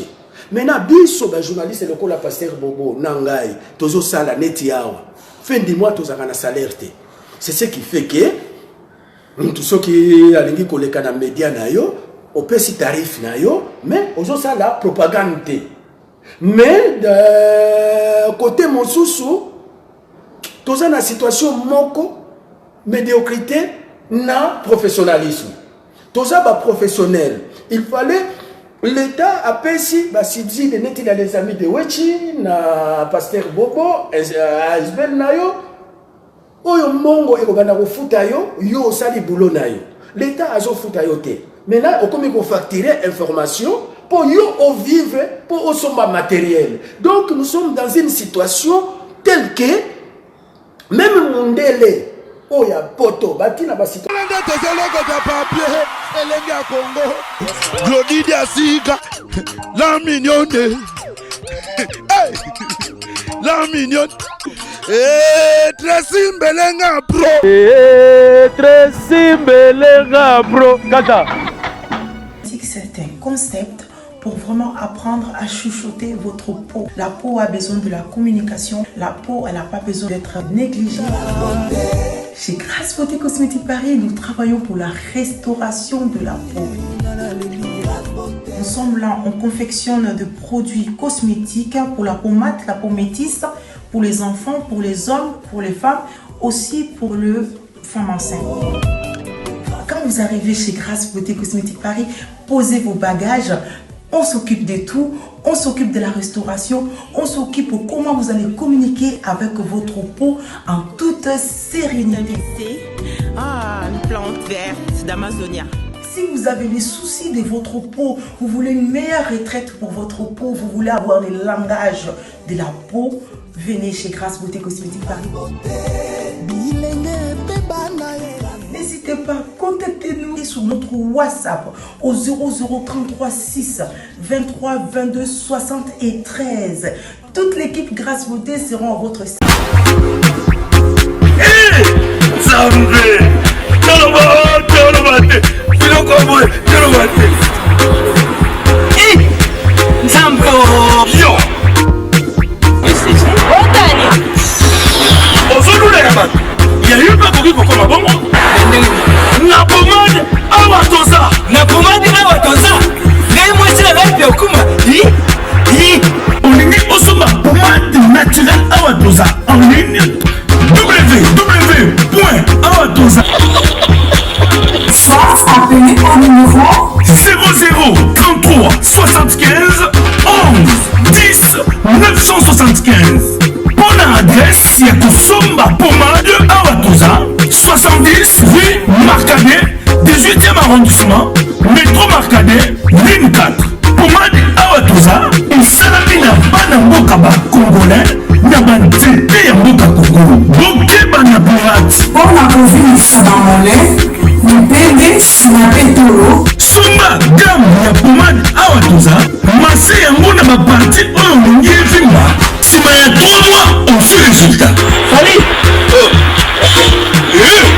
[SPEAKER 2] Maintenant biso ba journaliste le ko la pasteur Bobo nangai, tozo sala neti awa. Fin du mois toza na salaire te. C'est ce qui fait que tout ce qui a lingi koleka na média na yo, au petit tarif na yo, mais aux ça la propagande. Mais côté Monsousou, tous en situation moko médiocrité na professionnalisme. Tous en professionnel. Il fallait l'État a payé subside de net les amis de Wechi na pasteur Bobo, Asbel na yo. Oyo mongo ekobana kofuta yo sali boulot na yo. L'État a futa yo te. Maintenant, on commence à facturer information pour yo vivre, pour son matériel. Donc, nous sommes dans une situation telle que même Mondele, oya poto, batina basito.
[SPEAKER 3] Glody Diasiga, la mignonne. La mignonne. Tracy Mbelenga bro.
[SPEAKER 4] Tracy Mbelenga bro. Kata.
[SPEAKER 5] C'est un concept pour vraiment apprendre à chuchoter votre peau. La peau a besoin de la communication. La peau, elle n'a pas besoin d'être négligée. Chez Grasse Beauté Cosmétique Paris, nous travaillons pour la restauration de la peau. Nous sommes là, on confectionne de produits cosmétiques pour la peau mate, la peau métisse, pour les enfants, pour les hommes, pour les femmes, aussi pour les femmes enceintes. Quand vous arrivez chez Grasse Beauté Cosmétique Paris, posez vos bagages, on s'occupe de tout, on s'occupe de la restauration, on s'occupe de comment vous allez communiquer avec votre peau en toute sérénité.
[SPEAKER 6] Ah, une plante verte d'Amazonia.
[SPEAKER 5] Si vous avez des soucis de votre peau, vous voulez une meilleure retraite pour votre peau, vous voulez avoir le langage de la peau, venez chez Grasse Beauté Cosmétique Paris. N'hésitez pas, contactez-nous sur notre WhatsApp au 0033 6 23 22 73. Toute l'équipe Grasse Beauté sera à votre service.
[SPEAKER 3] Il y a eu pas de comme bon. Na pomade awatoza. Na pomade awatoza. Les moi c'est la vie okuma. On est au sommet pomade naturelle awatoza. En ligne www.awatoza 75. Pour l'adresse, il y a Kosomba Pomade Awatoza, 70 rue Marcadet, 18e arrondissement, métro Marcadet, ligne 4. Pomade Awatoza, et Salamina Banamboka Congolais, Nabanzete Yamboka Congo, Bokeba Naburat.
[SPEAKER 7] Pour la COVID, ça va mollet, le bébé, ça m'appelle Toro.
[SPEAKER 3] Sumba gamme ya pomade Awatoza, massé yango na ba parti oyo ngevimba. Sima ya 3 mois, on fait résultat.
[SPEAKER 8] Salut.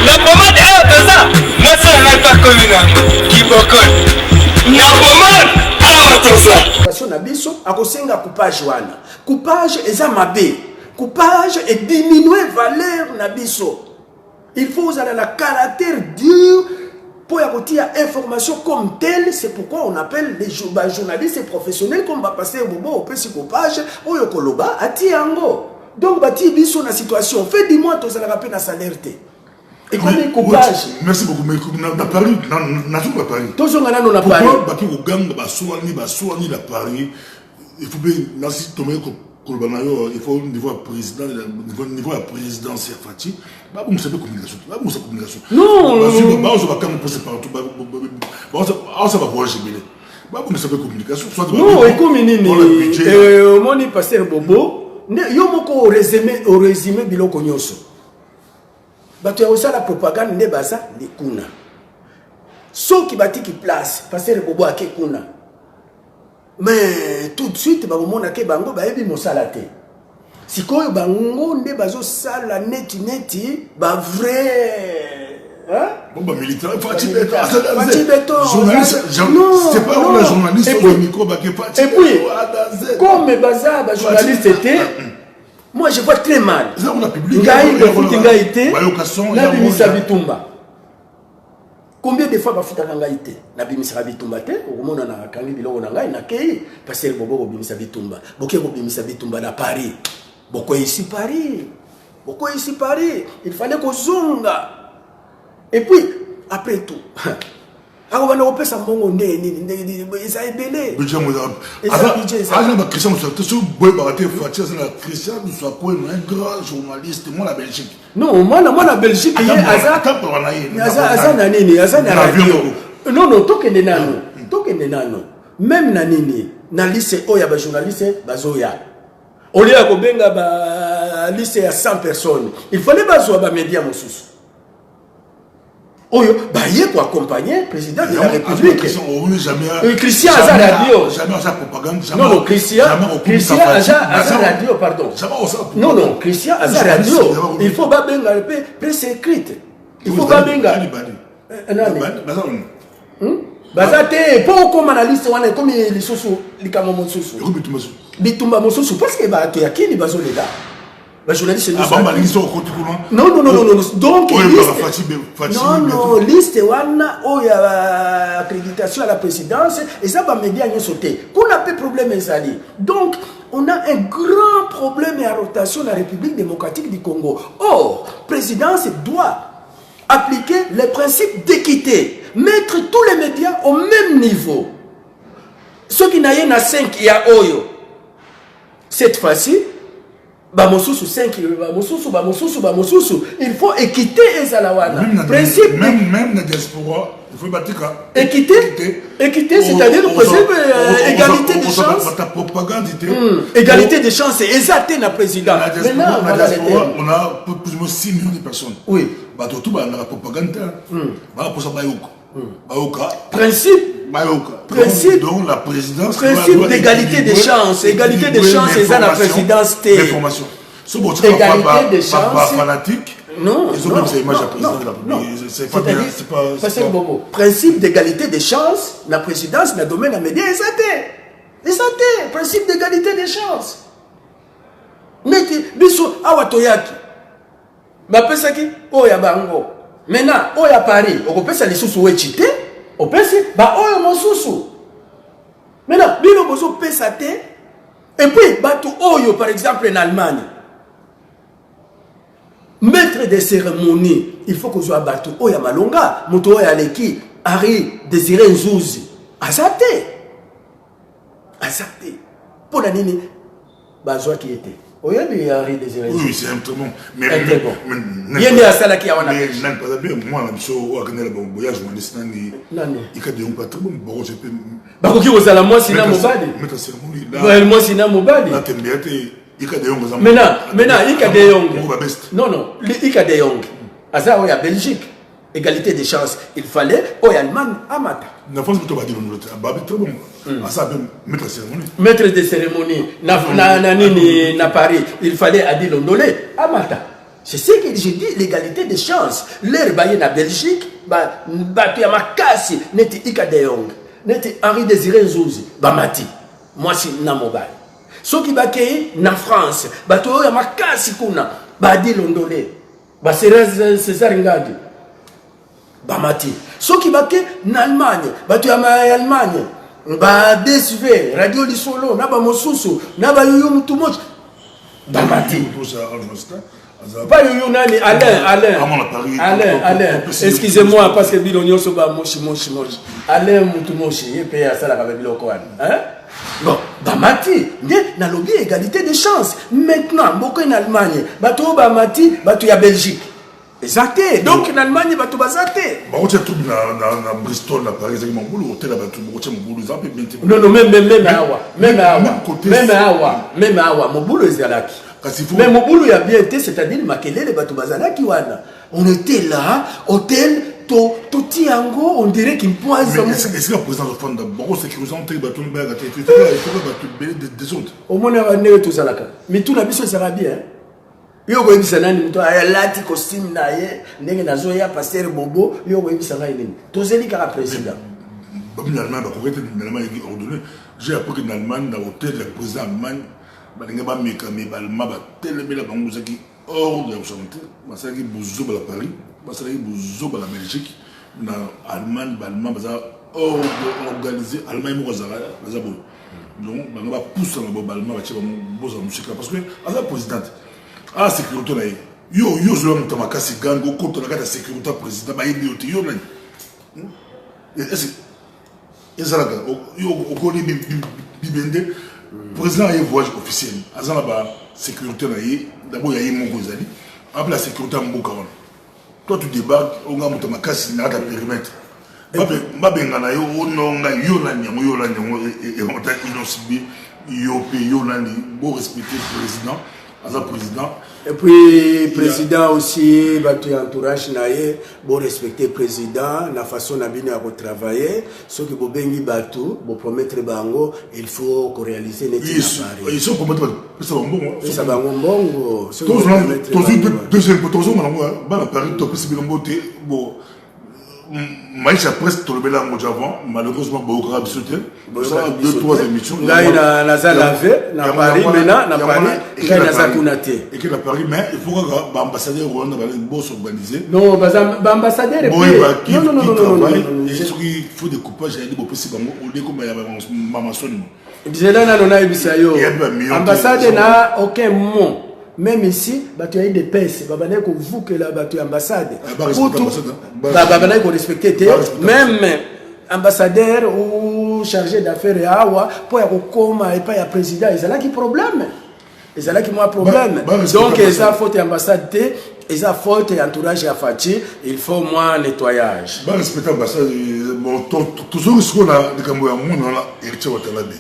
[SPEAKER 8] La pomade Awatoza, moi ça n'a pas connu qui bokon. La pomade Awatoza.
[SPEAKER 2] Passion na biso akosenga coupage wana. Coupage eza mabe. Coupage et diminuer valeur na biso. Il faut avoir la caractère dur pour avoir information comme telle. C'est pourquoi on appelle les journalistes et professionnels comme va passer au bobo au petit coupage ou au koloba à tiango. Donc bati biso na situation. Fait du mois tous à la rappel na salaire. Et comme les coupage.
[SPEAKER 1] Merci beaucoup. Mais na Paris, na tout Paris.
[SPEAKER 2] Tous on a na Paris.
[SPEAKER 1] Pourquoi baki au gang bassoani la Paris. Il faut bien nasi tomber il faut niveau président, niveau la présidence Fati. Bah vous savez communication. Bah vous savez communication.
[SPEAKER 2] Non.
[SPEAKER 1] Bah on se va quand même passer partout. Bah on se va voir chez Bélé. Bah vous savez communication.
[SPEAKER 2] Non et comme nini. Moni pasteur Bobo. Yo moko résumé biloko nyonso. Bah tu as aussi la propagande ne baza les kuna. Ceux qui bâtit qui place pasteur Bobo à kuna. Mais tout de suite, bango na ke bango ba ebi mosala te. Sikoyo bango nde bazo sala neti ba vrai. Hein?
[SPEAKER 1] Bon bah militaire, Fati
[SPEAKER 2] Beto.
[SPEAKER 1] Journaliste, c'est pas où la journaliste au micro ba ke Fati.
[SPEAKER 2] Et puis comme baza ba journaliste était, moi je vois très mal.
[SPEAKER 1] Ça on a publié.
[SPEAKER 2] Ngai été. Na bimisa bitumba. Combien de fois bafuta kangaite na bimisa bitumba te okomona na kangi biloko na ngai na kei parce que bobo bimisa bitumba boke ko bimisa bitumba na Paris boko ici Paris il fallait qu'on zonga et puis après tout ako bana opesa mbongo ndeni ça ebele
[SPEAKER 1] budget mo ça ba Christian Moussakte so boy ba te Fati ça na Christian Moussakte un grand journaliste moi la Belgique.
[SPEAKER 2] Non, moi la Belgique, il y a Azan Nanini, Azan Radio. Non, tokende nano. Même Nanini, na lycée oya ba journaliste bazoya. Au lieu de benga ba lycée à 100 personnes, il fallait bazoa ba média mosusu. Oyo ba yé pour accompagner le président de la République. Christian Azan Radio.
[SPEAKER 1] Jamais ça propagande.
[SPEAKER 2] Non, Christian Azan Radio, pardon. Non, Christian Azan Radio. Il faut pas benga le presse écrite. Il faut pas benga. Bazate pour comme analyste wana comme les soso likamo mosusu. Bitumba mosusu parce que ba to yakini bazo leda. Ba journaliste non. Donc liste wana o ya accréditation à la présidence et ça va média nyo sauter. Qu'on a pas problème ezali. Donc on a un grand problème à rotation de la République démocratique du Congo. Or, présidence doit appliquer les principes d'équité, mettre tous les médias au même niveau. Ceux qui n'aient pas 5, il y a Oyo. Cette fois-ci, il faut équité et Zalawana. Principe
[SPEAKER 1] même la diaspora, il faut battre
[SPEAKER 2] équité, c'est-à-dire le principe égalité des chances. Égalité des chances, c'est exact dans le président.
[SPEAKER 1] La diaspora, on a plus ou moins 6 millions de personnes.
[SPEAKER 2] Oui.
[SPEAKER 1] Tout la propagande. Principe
[SPEAKER 2] donc la présidence principe d'égalité des chances, égalité des chances et ça la présidence
[SPEAKER 1] l'information.
[SPEAKER 2] Égalité des chances
[SPEAKER 1] fanatique.
[SPEAKER 2] Non,
[SPEAKER 1] ils ont même cette image à président de la République. C'est pas bien, c'est pas
[SPEAKER 2] principe d'égalité des chances, la présidence n'a domaine à médias et principe d'égalité des chances. Mais biso awatoyaki. Ba pesaki oya bango. Maintenant oya Paris, okopesa lisusu wechite. Opesi ba oyo mosusu. Maintenant bino bozo pesa te et puis batu oyo par exemple en Allemagne. Maître des cérémonies, il faut que soit batu oya malonga, moto oya leki, Ari Désiré Nzouzi. Azate. Pour la nini bazwa qui était. Oyebi Henri Désiré.
[SPEAKER 1] Oui, c'est un très bon. Mais
[SPEAKER 2] bon. Il y a des asala qui a on a.
[SPEAKER 1] Mais non, pas bien. Moi, la mission au Canada, bon voyage, je me laisse nani.
[SPEAKER 2] Nani.
[SPEAKER 1] Il y a des gens pas très bons. Bon, je peux.
[SPEAKER 2] Bah qui vous allez moi sina mobadi.
[SPEAKER 1] Mettre cérémonie là.
[SPEAKER 2] Ouais, moi sina mobadi.
[SPEAKER 1] Là, t'aimes bien tes. Il y a des gens.
[SPEAKER 2] Maintenant, il y a des gens. Non, il y a des gens. Asa oya Belgique. Égalité des chances. Il fallait oya Allemagne amata.
[SPEAKER 1] La France peut pas dire non. Babi très bon. À ça mettre la cérémonie.
[SPEAKER 2] Maître de cérémonie na Paris, il fallait Adil Ondolé amata. C'est ce que j'ai dit, l'égalité des chances. L'air baillé na Belgique, bah tu as ma casse, n'était Ika de Jong, n'était Henri Désiré Nzouzi, bah mati. Moi c'est na mobile. Ceux qui bakay na France, bah tu as ma casse kuna, bah Adil Ondolé, bah César Ngadi. Bamati. Ceux qui bakay en Allemagne, bah tu as ma Allemagne, bah DSV, Radio du Solo, naba Mosusu, naba Yoyo Mutumoch, Bamati. Pas Yoyo Nani, Alain, excusez-moi parce que Bilonio Soba Moshi. Alain Mutumoshi, il paye à ça la Biloko. Hein? Bon, Bamati, na lobby égalité des chances. Maintenant, beaucoup en Allemagne, bateau Bamati, bateau ya Belgique. Exacté. Donc en Allemagne, bateau bazaté.
[SPEAKER 1] Bah, on tient tout na Bristol, na Paris, avec mon boulot, hôtel, bateau, on tient mon boulot, ça peut bien.
[SPEAKER 2] Non, même Awa, mon boulot est Zalaki. Mais mon boulot il a bien été, c'est-à-dire Makele, les bateaux bazalaki wana. On était là, hôtel, Totiango, on dirait qu'il me poise.
[SPEAKER 1] Est-ce que la présidence de Fond d'abord, c'est que vous entendez les bateaux, il faut que les bateaux des autres.
[SPEAKER 2] Au moins, on est tous à la carte. Mais tout la mission sera bien. Yo go ebisa nani muto ayalati costume na ye ndenge nazo ya pasteur Bobo yo go ebisa ngai nini tozeli kaka président
[SPEAKER 1] babi na Allemagne ba ko rete na Allemagne qui ordonné j'ai appris que dans Allemagne dans hôtel le président Allemagne ba ndenge ba meka me balma ba telemela bango zaki hors de la santé ba saki bozo ba la Paris ba saki bozo ba la Belgique na Allemagne balma ba za hors de organiser Allemagne mo za bo donc ba ba pousse na ba balma ba tsheba mo bozo musique parce que à la présidente ah sécurité là yo je l'homme dans ma casse gang au compte de la sécurité président ba yebi yote yo nani est-ce ezala yo okoli bibende président a voyage officiel azala ba sécurité là d'abord ya yimo kozali après la sécurité mboka wana toi tu débarques on a monté ma casse na ta périmètre babenga na yo ononga yo la nyango et on t'a innocibi yo pe yo nani beau respecter le président le président.
[SPEAKER 2] Et puis, président aussi, tu entourage naïe, bon respecter le président, la façon d'abiner à travailler, ce que vous bengi batou, vous promettre bango, il faut qu'on réalise les choses.
[SPEAKER 1] Ils sont promettre, ça va bon.
[SPEAKER 2] Ça va bon.
[SPEAKER 1] Deuxième, bon. Maïcha presque tout le béla avant, malheureusement, beaucoup de sauté. Ça, 2-3 émissions.
[SPEAKER 2] Là, il a lavé, dans Paris, maintenant, dans Paris, il a Zakunaté.
[SPEAKER 1] Et qu'il a Paris, mais il faut que l'ambassadeur Rwanda va s'organiser.
[SPEAKER 2] Non, l'ambassadeur est
[SPEAKER 1] non. Il faut des coupages, il y a des possibles, on dit comme il y a maman son.
[SPEAKER 2] L'ambassadeur n'a aucun mot. Même ici, tu as des pinces, tu as que là, tu as ambassade. Tu as respecté. Même ambassadeur ou chargé d'affaires pour y pas y président, ils ont qui problème. Ils ont qui problème. Donc, ils ont faute ambassade, ils ont faute entourage à Fati, il faut moins nettoyage.
[SPEAKER 1] Bah, respecter l'ambassade, bon, toujours ce qu'on a, des Cambodgiens, on a héritier Watanabe.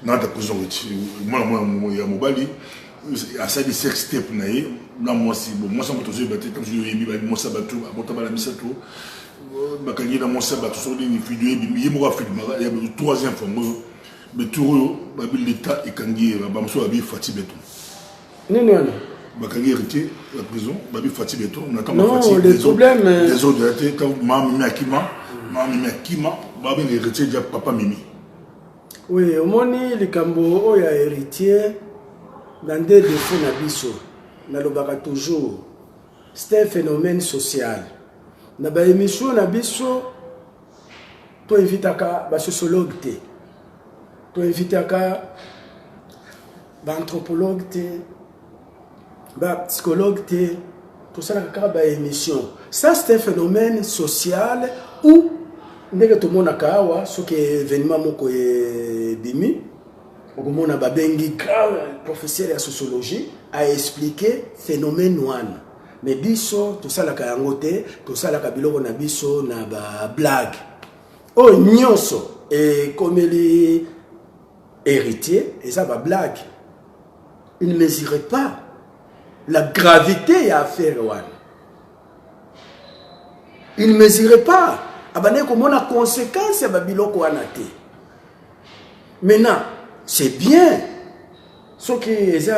[SPEAKER 1] Dans la prison, moi, il y a Mobali. À ça, des sex step, moi, si bon, moi, ça m'a toujours battu, comme je l'ai dit, moi, ça battu, à Bontaba la Missa, tout. Bakagé dans mon sabat, tout ça, il y a une troisième fois, mais tout, l'État et Kangi, Bamso a bien Fatih Beton.
[SPEAKER 2] Non.
[SPEAKER 1] Bakagé héritier, la prison, Babi Fatih Beton, on attend
[SPEAKER 2] Fatih. Non, les problèmes.
[SPEAKER 1] Les autres, quand Mami Akima, Babi héritier de Papa Mimi.
[SPEAKER 2] Oui, au Moni, les Cambo, il y a héritier. Dans des défauts nabiso, nalobaka toujours, c'est un phénomène social. Dans les émissions nabiso, tu invites à un sociologue, tu invites à un anthropologue, un psychologue, tout ça dans les émissions. Ça c'est un phénomène social où, dès que tout le monde a ce qui est événement bimi. okomona babengi grand professeur de sociologie a expliqué phénomène wana. Mais biso tout ça la kayangote, tout ça la kabiloko na biso na ba blague. Oh nyonso et comme les héritiers et ça va blague. Il ne mesurait pas la gravité à faire wana. Il ne mesurait pas. Abane comment la conséquence ya babiloko wana te. Maintenant, c'est bien. Ce qui est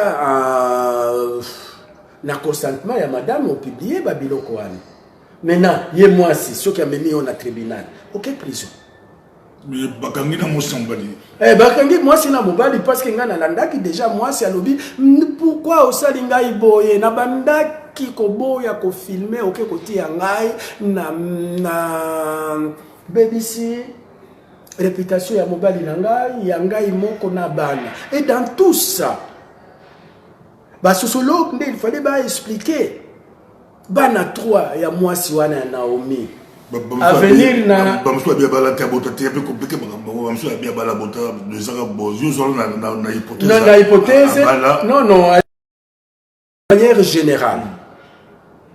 [SPEAKER 2] na consentement ya madame ont publié babiloko wana. Maintenant, yé moi si ce qui a mis on a tribunal. OK prison.
[SPEAKER 1] Mais bakangi na mo sambali.
[SPEAKER 2] Bakangi moi si na mobali parce que ngana landaki déjà moi si alobi pourquoi osalinga iboye na bandaki ko boya ko filmer OK koti ya ngai na BBC réputation ya mobali na ngai moko na bana. Et dans tout ça ba sociologue il fallait ba expliquer bana 3 ya moi si wana Naomi. Avenir na
[SPEAKER 1] bamso bien bala tabota te peu compliqué bamso bien bala bota de zara bozo zo na hypothèse.
[SPEAKER 2] Na hypothèse. Non de manière générale.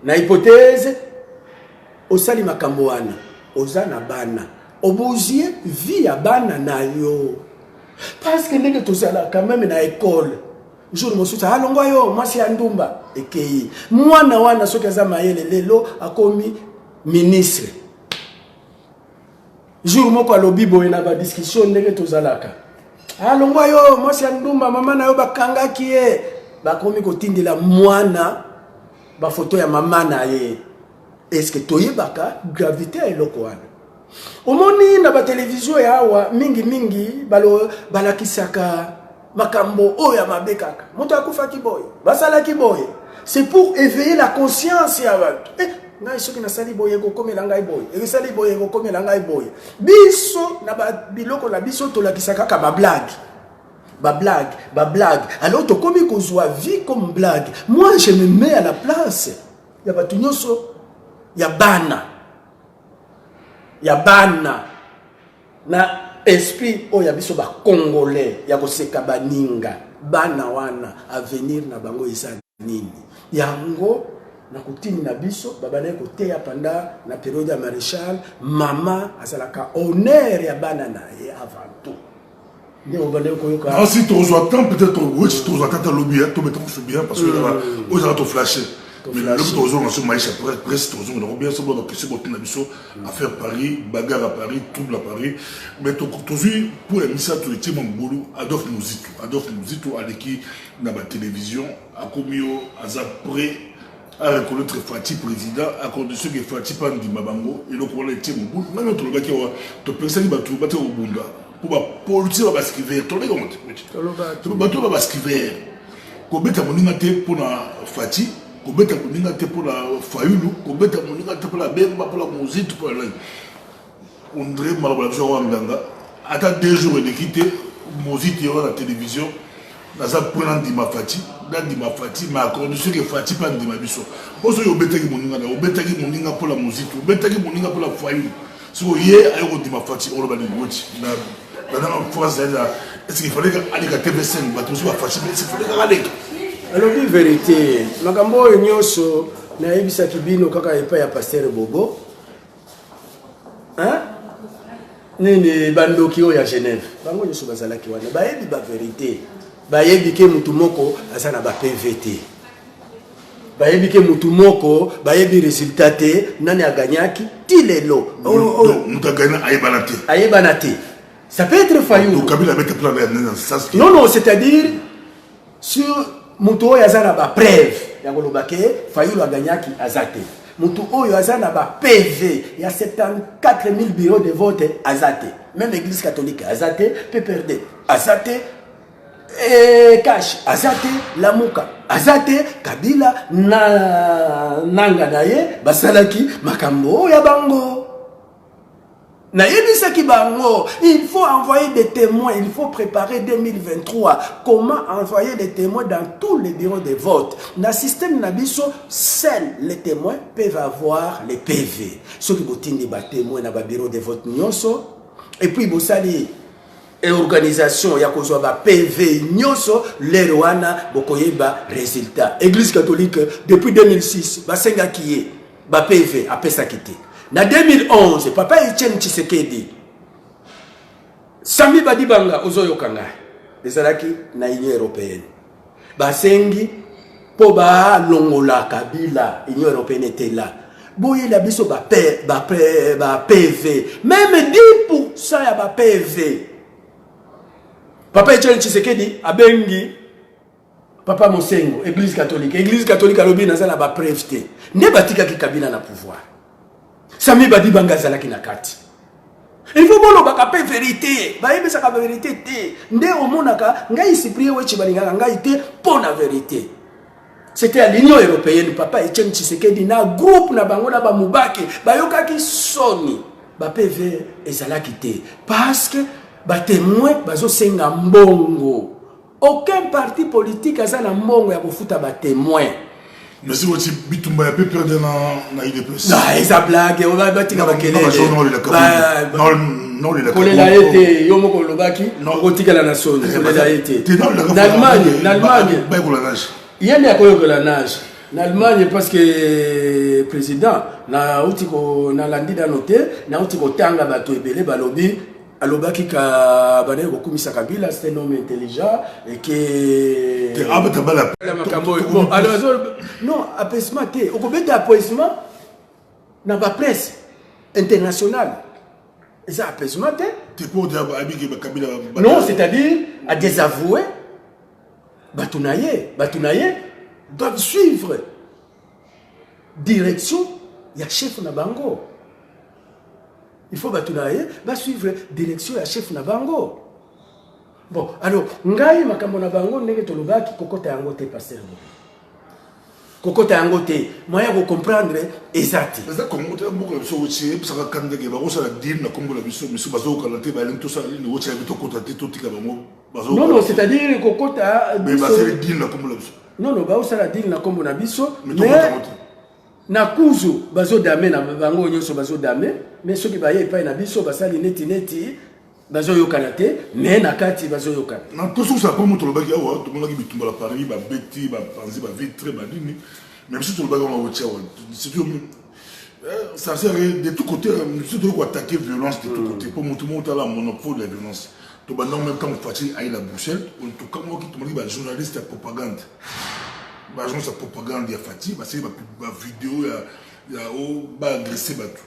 [SPEAKER 2] Na hypothèse osali makambo wana ozana bana obozie vie ya bana na yo. Parce que ndenge tozala quand même na école. Jour mosuta alongwa yo mwasi ya ndumba ekei. Mwana wana soki aza mayele lelo akomi ministre. Jour moko alobi boye na ba discussion ndenge tozalaka. Alongwa yo mwasi ya ndumba mama na yo bakangaki ye. Bakomi kotindela mwana ba photo ya mama na ye. Est-ce que toyebaka gravité ya eloko wana? Omoni na ba télévision ya awa mingi balakisaka makambo oya mabekaka. Moto akufaki boye, basalaki boye. C'est pour éveiller la conscience ya batu. Ngai soki na sali boye ko komela ngai boye. E sali boye ko komela ngai boye. Biso na ba biloko la biso to lakisaka ka ba blague. Ba blague. Alors to komi ko zwa vie comme blague. Moi je me mets à la place. Ya batu nyonso ya bana. Ya bana. Na esprit oya biso ba congolais ya ko seka baninga. Bana wana avenir na bango isa nini. Yango na kutini na biso babana ko teya panda na période ya maréchal mama asalaka honneur ya bana na ye avant tout.
[SPEAKER 1] Ah, si tu reçois tant, peut-être oui, si tu reçois tant, lobby, tu me trouves bien parce que là, vous allez te flasher. Mais le plus tôt, on se maïs après, presque tôt, on a bien ça, on a que c'est bon, à faire Paris, bagarre à Paris, trouble à Paris. Mais aujourd'hui, pour la mission, tu étais mon boulot, Adolphe Mouzito, à l'équipe, dans la télévision, à Komio, à Zapré, à reconnaître Fati président, à condition que Fati pas dit Mabango, et donc on a été mon boulot. Maintenant, tu le gars qui a, tu penses qu'il va tout battre au Bunda. Pour politique va basculer tu les comptes tu bateau va basculer ko beta moninga te pour la Fati ko beta moninga te pour la Fayulu ko beta moninga te pour la Bemba pour la Mouzito pour la André Malabalajo Wanganga ata 2 jours de quitter Mouzito à la télévision dans un point de ma Fati ma condition que Fati pas de ma biso parce que beta ki moninga pour la Mouzito beta ki moninga pour la Fayulu so hier ayo di ma Fati on va le watch est-ce qu'il fallait aller à TV5
[SPEAKER 2] alors la vérité makambo nyonso na yebisa kibino kaka epa ya pasteur Bobo hein nini bandoki o ya Genève bango nyonso bazalaki wana bayebi ba vérité bayebi ke mutu moko azana ba PVT bayebi ke mutu moko bayebi résultat te nani aganyaki tilelo
[SPEAKER 1] mutu aganya
[SPEAKER 2] ayebana te. Ça peut être Fayulu. Non, non, c'est-à-dire sur Mouto Yazana ba preuve. Yagolobake, Fayulu a gagné qui Azate. Mouto Yazana ba PV. Il y a 74 000 bureaux de vote Azate. Même l'église catholique Azate, PPRD Azate, Cash Azate, Lamuka Azate, Kabila, Nanganaye, Basalaki, Makambo, Yabango. Il faut envoyer des témoins, il faut préparer 2023. Comment envoyer des témoins dans tous les bureaux de vote? Dans le système Nabiso, seuls les témoins peuvent avoir les PV. Ceux qui ont des témoins dans le bureau de vote, et puis, et organisation ya kozwa ba PV nyoso le wana bokoyeba résultat. Église catholique depuis 2006 basenga kiye ba PV apesa kité. Na 2011 papa Etienne Tshisekedi Sami Badibanga ozoyokanga ezalaki na Union européenne. Basengi po ba longola Kabila Union européenne était là. Boye la biso ba PV même 10% ya ba PV. Papa Etienne Tshisekedi abengi Papa Mosengo Église catholique alobi nazala ba preuve ne batika ki Kabila na pouvoir. Sami Badibanga zalaki na kati. Il faut bolo baka pe vérité. Ba yebesa ka vérité te. Nde omonaka ngai Cyprien wechi balinga ngai te pour la vérité. C'était à l'Union européenne Papa Etienne Tshisekedi na groupe na bango na ba mubaki ba yokaki soni ba PV ezalaki te parce que ba témoin bazo senga mbongo. Aucun parti politique a na mbongo ya kofuta ba témoin.
[SPEAKER 1] Mais si vous bitumba peut perdre na IDPS.
[SPEAKER 2] Ah, esa blague, on va batika bakele.
[SPEAKER 1] Non, il a
[SPEAKER 2] kolela été yo moko lobaki otika la nation. Kolela été. N'Allemagne. Yende akoyo la nage. N'Allemagne parce que président na utiko na landida noté na utiko tanga bato ebele balobi alobaki ka bane kokumisa Kabila c'est un homme intelligent et que bon alors non apaisement té okobeta apaisement na ba presse internationale ça apaisement té
[SPEAKER 1] Kabila
[SPEAKER 2] non c'est-à-dire à désavouer batunaye doivent suivre direction ya chef na bango. Il faut batunaye va suivre direction ya chef na bango. Bon, alors ngai makambo na bango ndenge tolobaki kokota yango te pasteur. Kokota yango te, moya ko comprendre ezati.
[SPEAKER 1] Mais ça comme on beaucoup so wuchi parce que quand que ba ko sala dire na kombo la biso miso bazo ka lanté ba lento sala ni wuchi ba to kota te to tika bango bazo. Non,
[SPEAKER 2] c'est-à-dire kokota
[SPEAKER 1] mais ba sala dire na kombo la biso.
[SPEAKER 2] Non, ba sala dire na kombo na biso. Mais na kuzu bazo dame na bango nyonso bazo dame mais soki baye pa na biso basali neti bazo yokana te mais na kati bazo yokana
[SPEAKER 1] na to so ça comme to lobaki awa to monaki bitumba la Paris ba beti ba panzi ba vitre ba dini même si to lobaki on va tirer ça sert de tous côtés nous devons attaquer violence de tous côtés pour montrer la monopole de la violence to ba non même quand Fatih aille la Bruxelles on to comme qui to monaki ba journaliste de propagande. L'agence de propagande ya Fatih, c'est ma vidéo ya o ba agresser batu.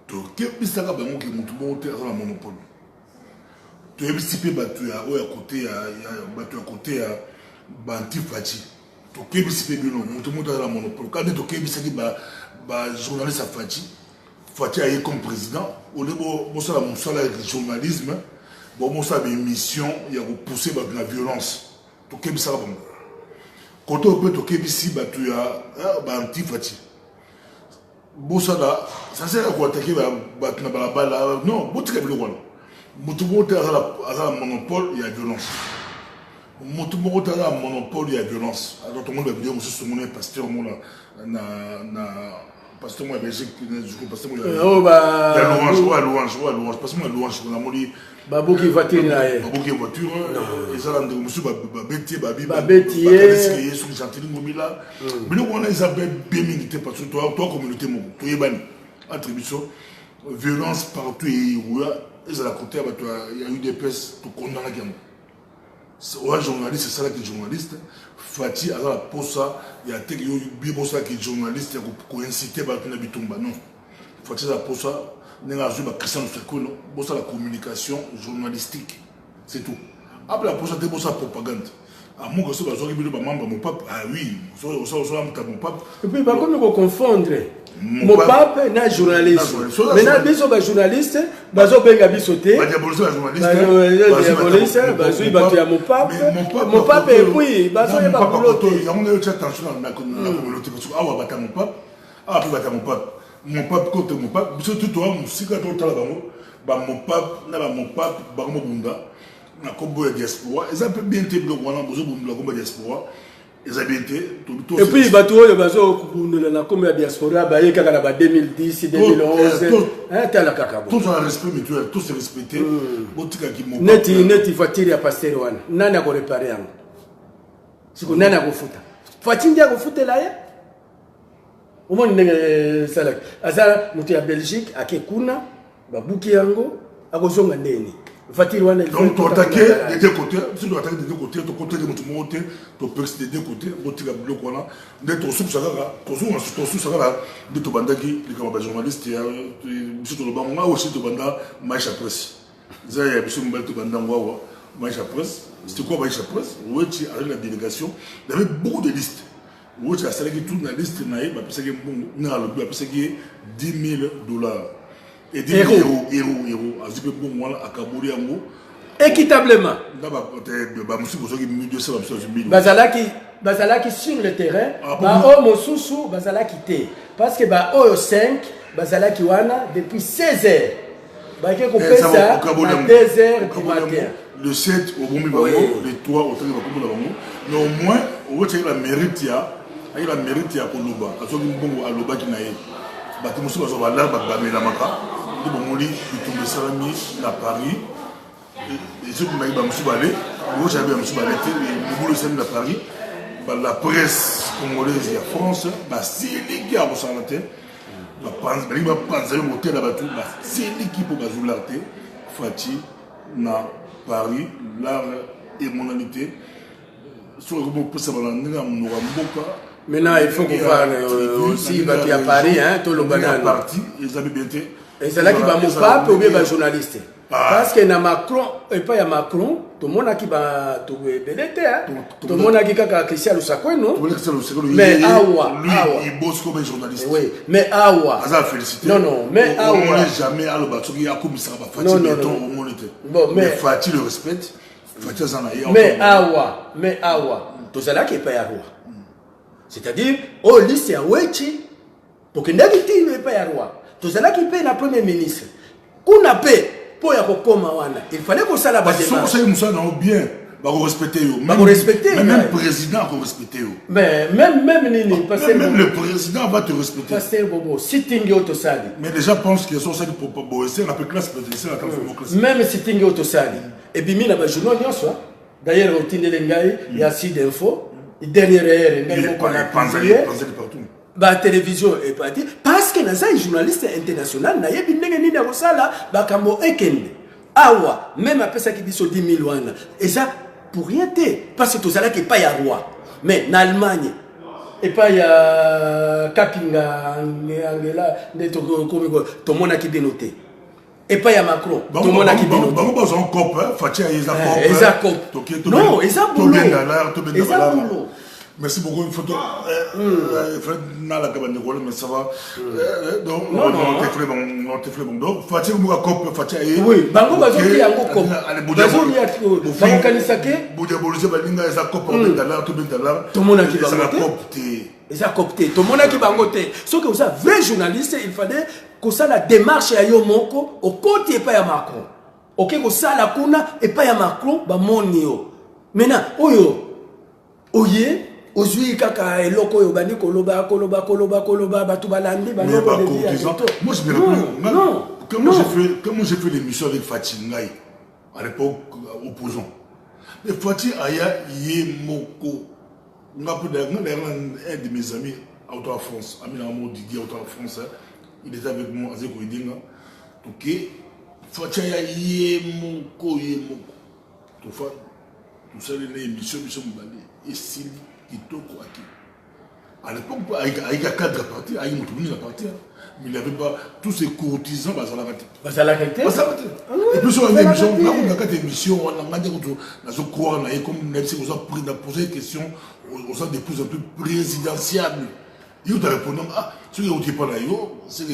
[SPEAKER 1] To kebi saka bango ke mutu monte à la monopole. To yebi sipe batu ya o ya côté ya batu ya côté ya banti Fatih. To kebi sipe bino mutu monte à la monopole. Quand to kebi saki ba journaliste à Fatih, Fatih est comme président, au lebo bo sala mosala de journalisme, bo mo sa émission ya ko pousser ba la violence. To kebi saka bango. Quand on peut toquer ici, tu as un petit Fatih. Bossada, ça sert à quoi attaquer la balle. Non, vous êtes le roi. Tout le monde a un monopole, il y a violence. Tout le monde a un monopole, il y a violence. Alors tout le monde va dire, monsieur Soumone, pasteur, pasteur, moi, Belgique, pasteur, moi, louange, pasteur, moi, louange,
[SPEAKER 2] Babouki voiture là.
[SPEAKER 1] Babouki voiture. Et ça là, monsieur Babeti,
[SPEAKER 2] Babeti.
[SPEAKER 1] Sur Gentili Mobila. Mais nous on a Isabelle Béminité parce que toi communauté mon, toi Yébani, attribution, violence partout et où ils à la côté il y a eu des pièces tout condamné la gamme. Ouais journaliste c'est ça là qui est journaliste. Fatih à la posa, il y a tel bibosa qui est journaliste pour inciter à la bitumba non. Fatih à la posa. Nous avons la communication journalistique. C'est tout. Après la prochaine propagande. Ah oui, mon pape.
[SPEAKER 2] Et puis, par contre, nous confondre. Mon pape n'est pas journaliste. Maintenant, ils sont journalistes, ils sont sautés.
[SPEAKER 1] Ils sont
[SPEAKER 2] mon pape. Mon pape est puis, ils sont pas
[SPEAKER 1] attention à la communauté. Parce que mon pape, mon pape. Mon pape contre mon pape, surtout toi, si tu as mon pape, mon pape, Bunda, na kombo ya diaspora, ils ont bien été bloqués, on a besoin de la kombo diaspora, ils habitent.
[SPEAKER 2] Et puis, il y a tout le monde qui a diaspora, il y a 2010, 2011.
[SPEAKER 1] Tous ont un respect mutuel, tous se respectent.
[SPEAKER 2] Neti fatiri ya pasteur wana. Nani ako réparer yango? Siku nani ako futa? Fatindi ako futa la ya? Omoni ndenge salak. Azala mutu ya Belgique akekuna babuki yango akozonga ndeni. Fatiri wana
[SPEAKER 1] donc tu attaquer des deux côtés, si tu attaques des deux côtés, tu côté de mon monté, tu perces des deux côtés, tu as bloqué là, de ton sous sagara, ton sous sagara, de ton bandaki, les camarades journalistes, monsieur tout le banc, moi aussi tu banda Maïcha Presse. Zaya y a monsieur Mbel tu banda moi Maïcha Presse. C'était quoi Maïcha Presse? Oui, tu avec la délégation, il y avait beaucoup de listes. Oui, tu as sélectionné toute la liste naïve, parce que bon, n'a le but, parce que $10,000. Et 10 000 euros.
[SPEAKER 2] Équitablement. Bazalaki sur le terrain, Baomo Soussou, Bazalaki T. Parce que Baoyo 5, Bazalaki Wana, depuis 16 heures. Baké coupé ça, à 2 heures du matin.
[SPEAKER 1] Le 7 au Boumi Bango, le 3 au Tréma Bango. Mais au moins, on va checker la mérite, il y a la mérite à Koloba. À ce moment à Loba qui n'a pas. Batemoussi va se là, Bamelamaka. Il y a Salami à Paris. Et ceux qui m'ont dit que je suis allé, à Paris. La presse congolaise et France, c'est l'équipe qui a reçu la tête. C'est l'équipe qui a reçu la tête. Fati, na Paris, l'art et monalité.
[SPEAKER 2] Maintenant, il faut qu'on parle aussi à Paris, tout le banane. Et c'est là qu'il va me pape ou bien les journalistes. Parce que dans Macron, et pas il y a Macron, tout le monde qui va tout belleter, tout le monde qui a Christian Lusakwe, non? Mais Awa,
[SPEAKER 1] il bosse comme un journaliste.
[SPEAKER 2] Oui, mais Awa. Non, mais Awa.
[SPEAKER 1] On n'est jamais à l'Obatso, il y a comme ça, mais Fatih le respecte.
[SPEAKER 2] Mais Awa, tout ça là qui est pas Awa. C'est-à-dire, au lycée à Wechi, pour que n'habite pas Awa. Tout ça là qui paye la première ministre. Qu'on a payé pour y avoir il fallait qu'on s'en abatte.
[SPEAKER 1] Bien. Respecter même le président va respecter.
[SPEAKER 2] Mais même
[SPEAKER 1] le président va te respecter.
[SPEAKER 2] Pasteur Bobo, sitting autosali.
[SPEAKER 1] Mais les gens pensent qu'ils sont celles pour bosser la classe présidentielle.
[SPEAKER 2] Même sitting autosali. Et puis, il y a des journaux, d'ailleurs, au Tindelengai, il y a 6 d'infos. Dernière heure, il y a partout. La télévision est partie parce que les journalistes internationaux n'avaient pas de Bakambo Ekende. Awa, même après ça qui dit sur 10 000 wana. Et ça, pour rien parce que tout ça là qui n'est pas à roi. Mais en Allemagne, et pas il y a Kapinga, Angela, tout le monde qui est noté. Et pas il y a Macron, tout le monde qui est noté. Non, ils ont boulot.
[SPEAKER 1] Merci beaucoup, une photo. Mais ça va. Donc, on te fait bon. Donc, Fatih Mouga Cop, Fatih.
[SPEAKER 2] Oui, Bango Bazoki Yango Cop. Bazoki Yango Cop. Bango Kanisake.
[SPEAKER 1] Boudia Bolosé, Balinga, et ça Cop, tout
[SPEAKER 2] le monde qui va copter. Et ça copter. Tout le monde qui va copter. Sauf que vous êtes vrai journaliste, il fallait que ça la démarche à Yomoko, au côté et pas à Macron. Ok, que ça la Kuna et pas à Macron, bah mon nio. Maintenant, oye. Aujourd'hui, kaka eloko yo bandi koloba batu balandi baloko de dire.
[SPEAKER 1] Moi je me rappelle comment j'ai fait l'émission avec Fatih Ngai à l'époque opposant. Mais Fatih aya yemoko un de mes amis auto en France, ami Amour Didier auto en France, il était avec moi Azeko Idinga. OK, Fatih aya yemoko. Tout ça les émissions Mbali et Sili à l'époque, il y a 4 partis, il y a une partie, mais il n'y avait pas tous ces courtisans. Et puis sur une émission, on a 4 émissions, on a dit qu'on a posé des questions au sein de plus en plus présidentiables. Il y a répondu, ce qui est pas là, c'est que.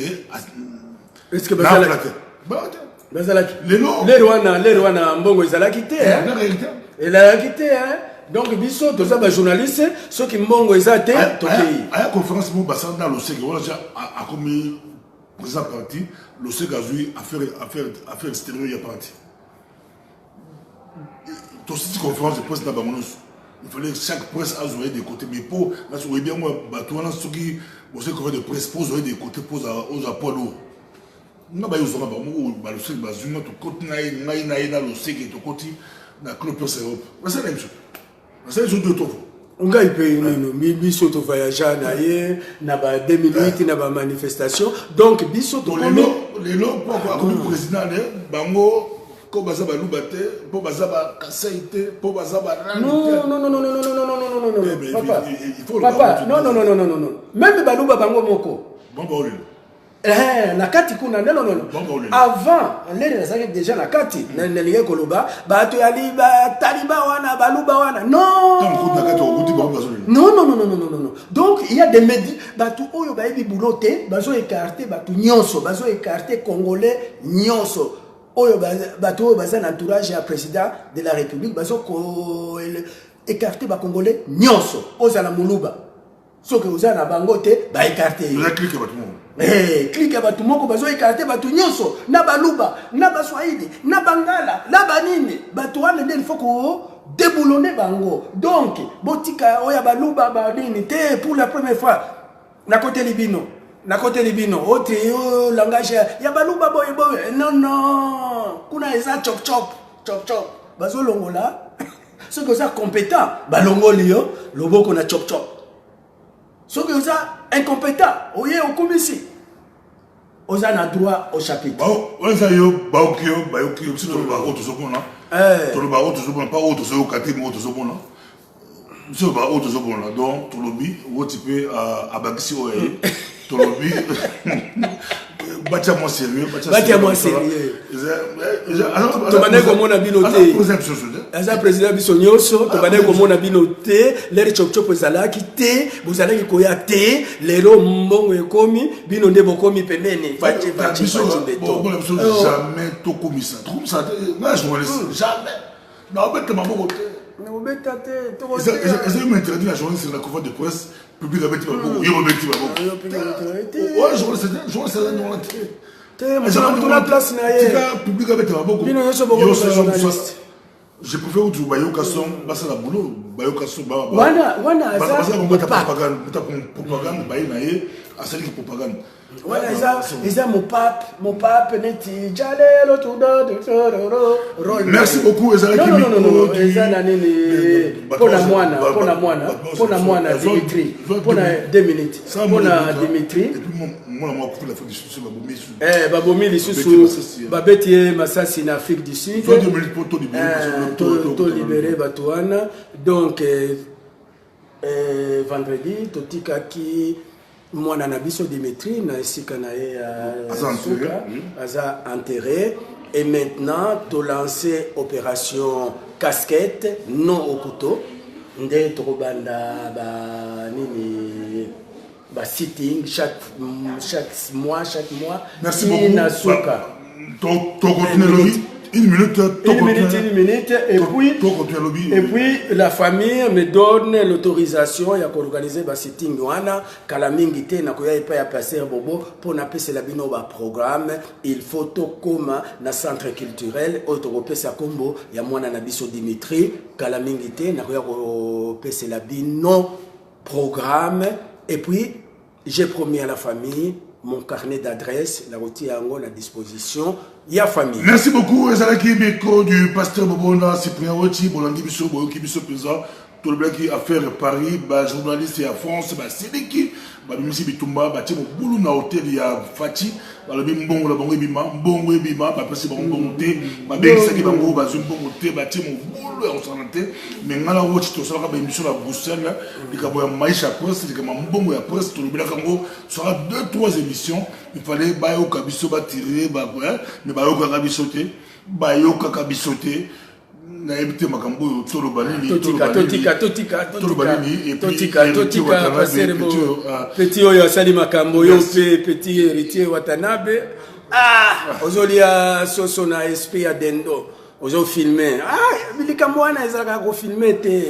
[SPEAKER 1] Est-ce que
[SPEAKER 2] les Rwanda, Mbongo, ils ont quitté. Il a quitté, donc, biso, tous les journalistes, ceux qui m'ont dit, à
[SPEAKER 1] la conférence, dans le SEG, a commis président parti, le SEG a joué affaire extérieure, il y a parti. Tous ces conférences de presse dans Bamonos, il fallait chaque presse a joué des côtés. Mais pour, là, je voyais bien, moi, tout le monde, ceux qui ont de presse, pour jouer des côtés, pour aux apôtres. Non, bah, ils ont bah, le sec, bah, Zuma, tout côté, naïna, le sec, et tout côté, na club pour Europe. Mais c'est la même chose. C'est la même chose de tout.
[SPEAKER 2] On a eu biso to voyager na ba 2008 na ba manifestation donc biso to
[SPEAKER 1] les lots pour comme président bango ko baza ba lubate pour baza ba kasaité pour baza ba
[SPEAKER 2] non papa non même ba luba bango moko
[SPEAKER 1] bon ba
[SPEAKER 2] na kati kuna non avant les azaki déjà na kati na lié koloba ba to yali ba taliba wana ba luba wana non donc il y a des médias ba to oyo ba ebi bulote bazo écarter ba to nyonso bazo écarter congolais nyonso oyo ba to baza na entourage ya président de la république bazo ko écarter ba congolais nyonso ozala muluba soki oza na bango te ba écarter clique batu moko bazo écarter batu nyonso na baluba na baswahili na bangala na banini batu wana nde il faut ko déboulonner bango donc botika oya baluba banini te pour la première fois na côté libino autre langage ya baluba boy non kuna eza chop bazo longola ce que ça compétent balongoli yo loboko na chop ce que ça incompétent oye okomisi oza na droit au chapitre
[SPEAKER 1] oza yo baokio si toloba oyo tozomona toloba oyo tozomona pas oyo tozoyoka te mais oyo tozomona si toloba oyo tozomona donc tolobi oti mpe abakisi oyo ye tolobi batia moi sérieux
[SPEAKER 2] tobandaki komona bino te aza président biso nyonso tobandaki komona bino te lere chopchop ezalaki te bozalaki koya te lelo mbongo ekomi bino nde bokomi pembeni
[SPEAKER 1] jamais tokomisa nga journaliste jamais naobeta maboko te eza yo m'interdit la journaliste na conférence de presse public abeti maboko yo babeti maboko journaliste
[SPEAKER 2] place na ye
[SPEAKER 1] public abeti maboko
[SPEAKER 2] bino nyonso boko journaliste
[SPEAKER 1] je préfère où tu bayoka son basa la boulot bayoka son
[SPEAKER 2] wana aza
[SPEAKER 1] propagande baye na ye asali ki propagande
[SPEAKER 2] voilà eza mon pape neti jalelo
[SPEAKER 1] merci beaucoup ezalaki
[SPEAKER 2] non eza na nini pona mwana Dimitri pona 2 minutes pona Dimitri
[SPEAKER 1] et puis moi couper l'Afrique du Sud
[SPEAKER 2] babomi lisusu babeti ye masasi na Afrique du Sud to libérer bato wana donc vendredi totikaki mwana na biso Dimitri na esika na ye aza enterré et maintenant to lancé opération casquette non au couteau nde tokobanda ba nini ba sitting chaque mois
[SPEAKER 1] merci beaucoup
[SPEAKER 2] na suka
[SPEAKER 1] to continuer une minute
[SPEAKER 2] et puis la famille me donne l'autorisation ya organiser ba sitting wana kala mingi te na koya epa ya passer bobo pour na pese la bino ba programme il faut to koma na centre culturel autoropesa kombo ya mwana na biso Dimitri kala mingi te na koya ko pese la bino programme et puis j'ai promis à la famille mon carnet d'adresse, la routier à la disposition, il y a famille.
[SPEAKER 1] Merci beaucoup, Ezalaki Beko du pasteur Bobona, Cyprien Roti, Bolandi Bisso, Boyoki Bisso Pesa, tout le black qui a fait Paris, journaliste à France, Sédiki, Misi Bitumba, Timo Boulou na hôtel ya Fati, le Bimbongo, la Bongo Ebima, Passi Bongo Té, Babexaki Bango, Bazumbo Té, Timo Boulou, on s'en était, mais Nala Watch, tout ça, la émission à Bruxelles, les Kaboya Maïcha Presse, les Kamambongo à Presse, tout le black sera 2-3 émissions. Il fallait Bayo Kabiso tirer, mais Bayo Kabisote, Bayo Kabisote. naebite makambo tolo balini
[SPEAKER 2] totika paserebo petit oyo asali makambo yo pe petit héritier Watanabe ozolia soso na esprit ya dendo ozo filmer bilikambo wana ezalaka ko filmer te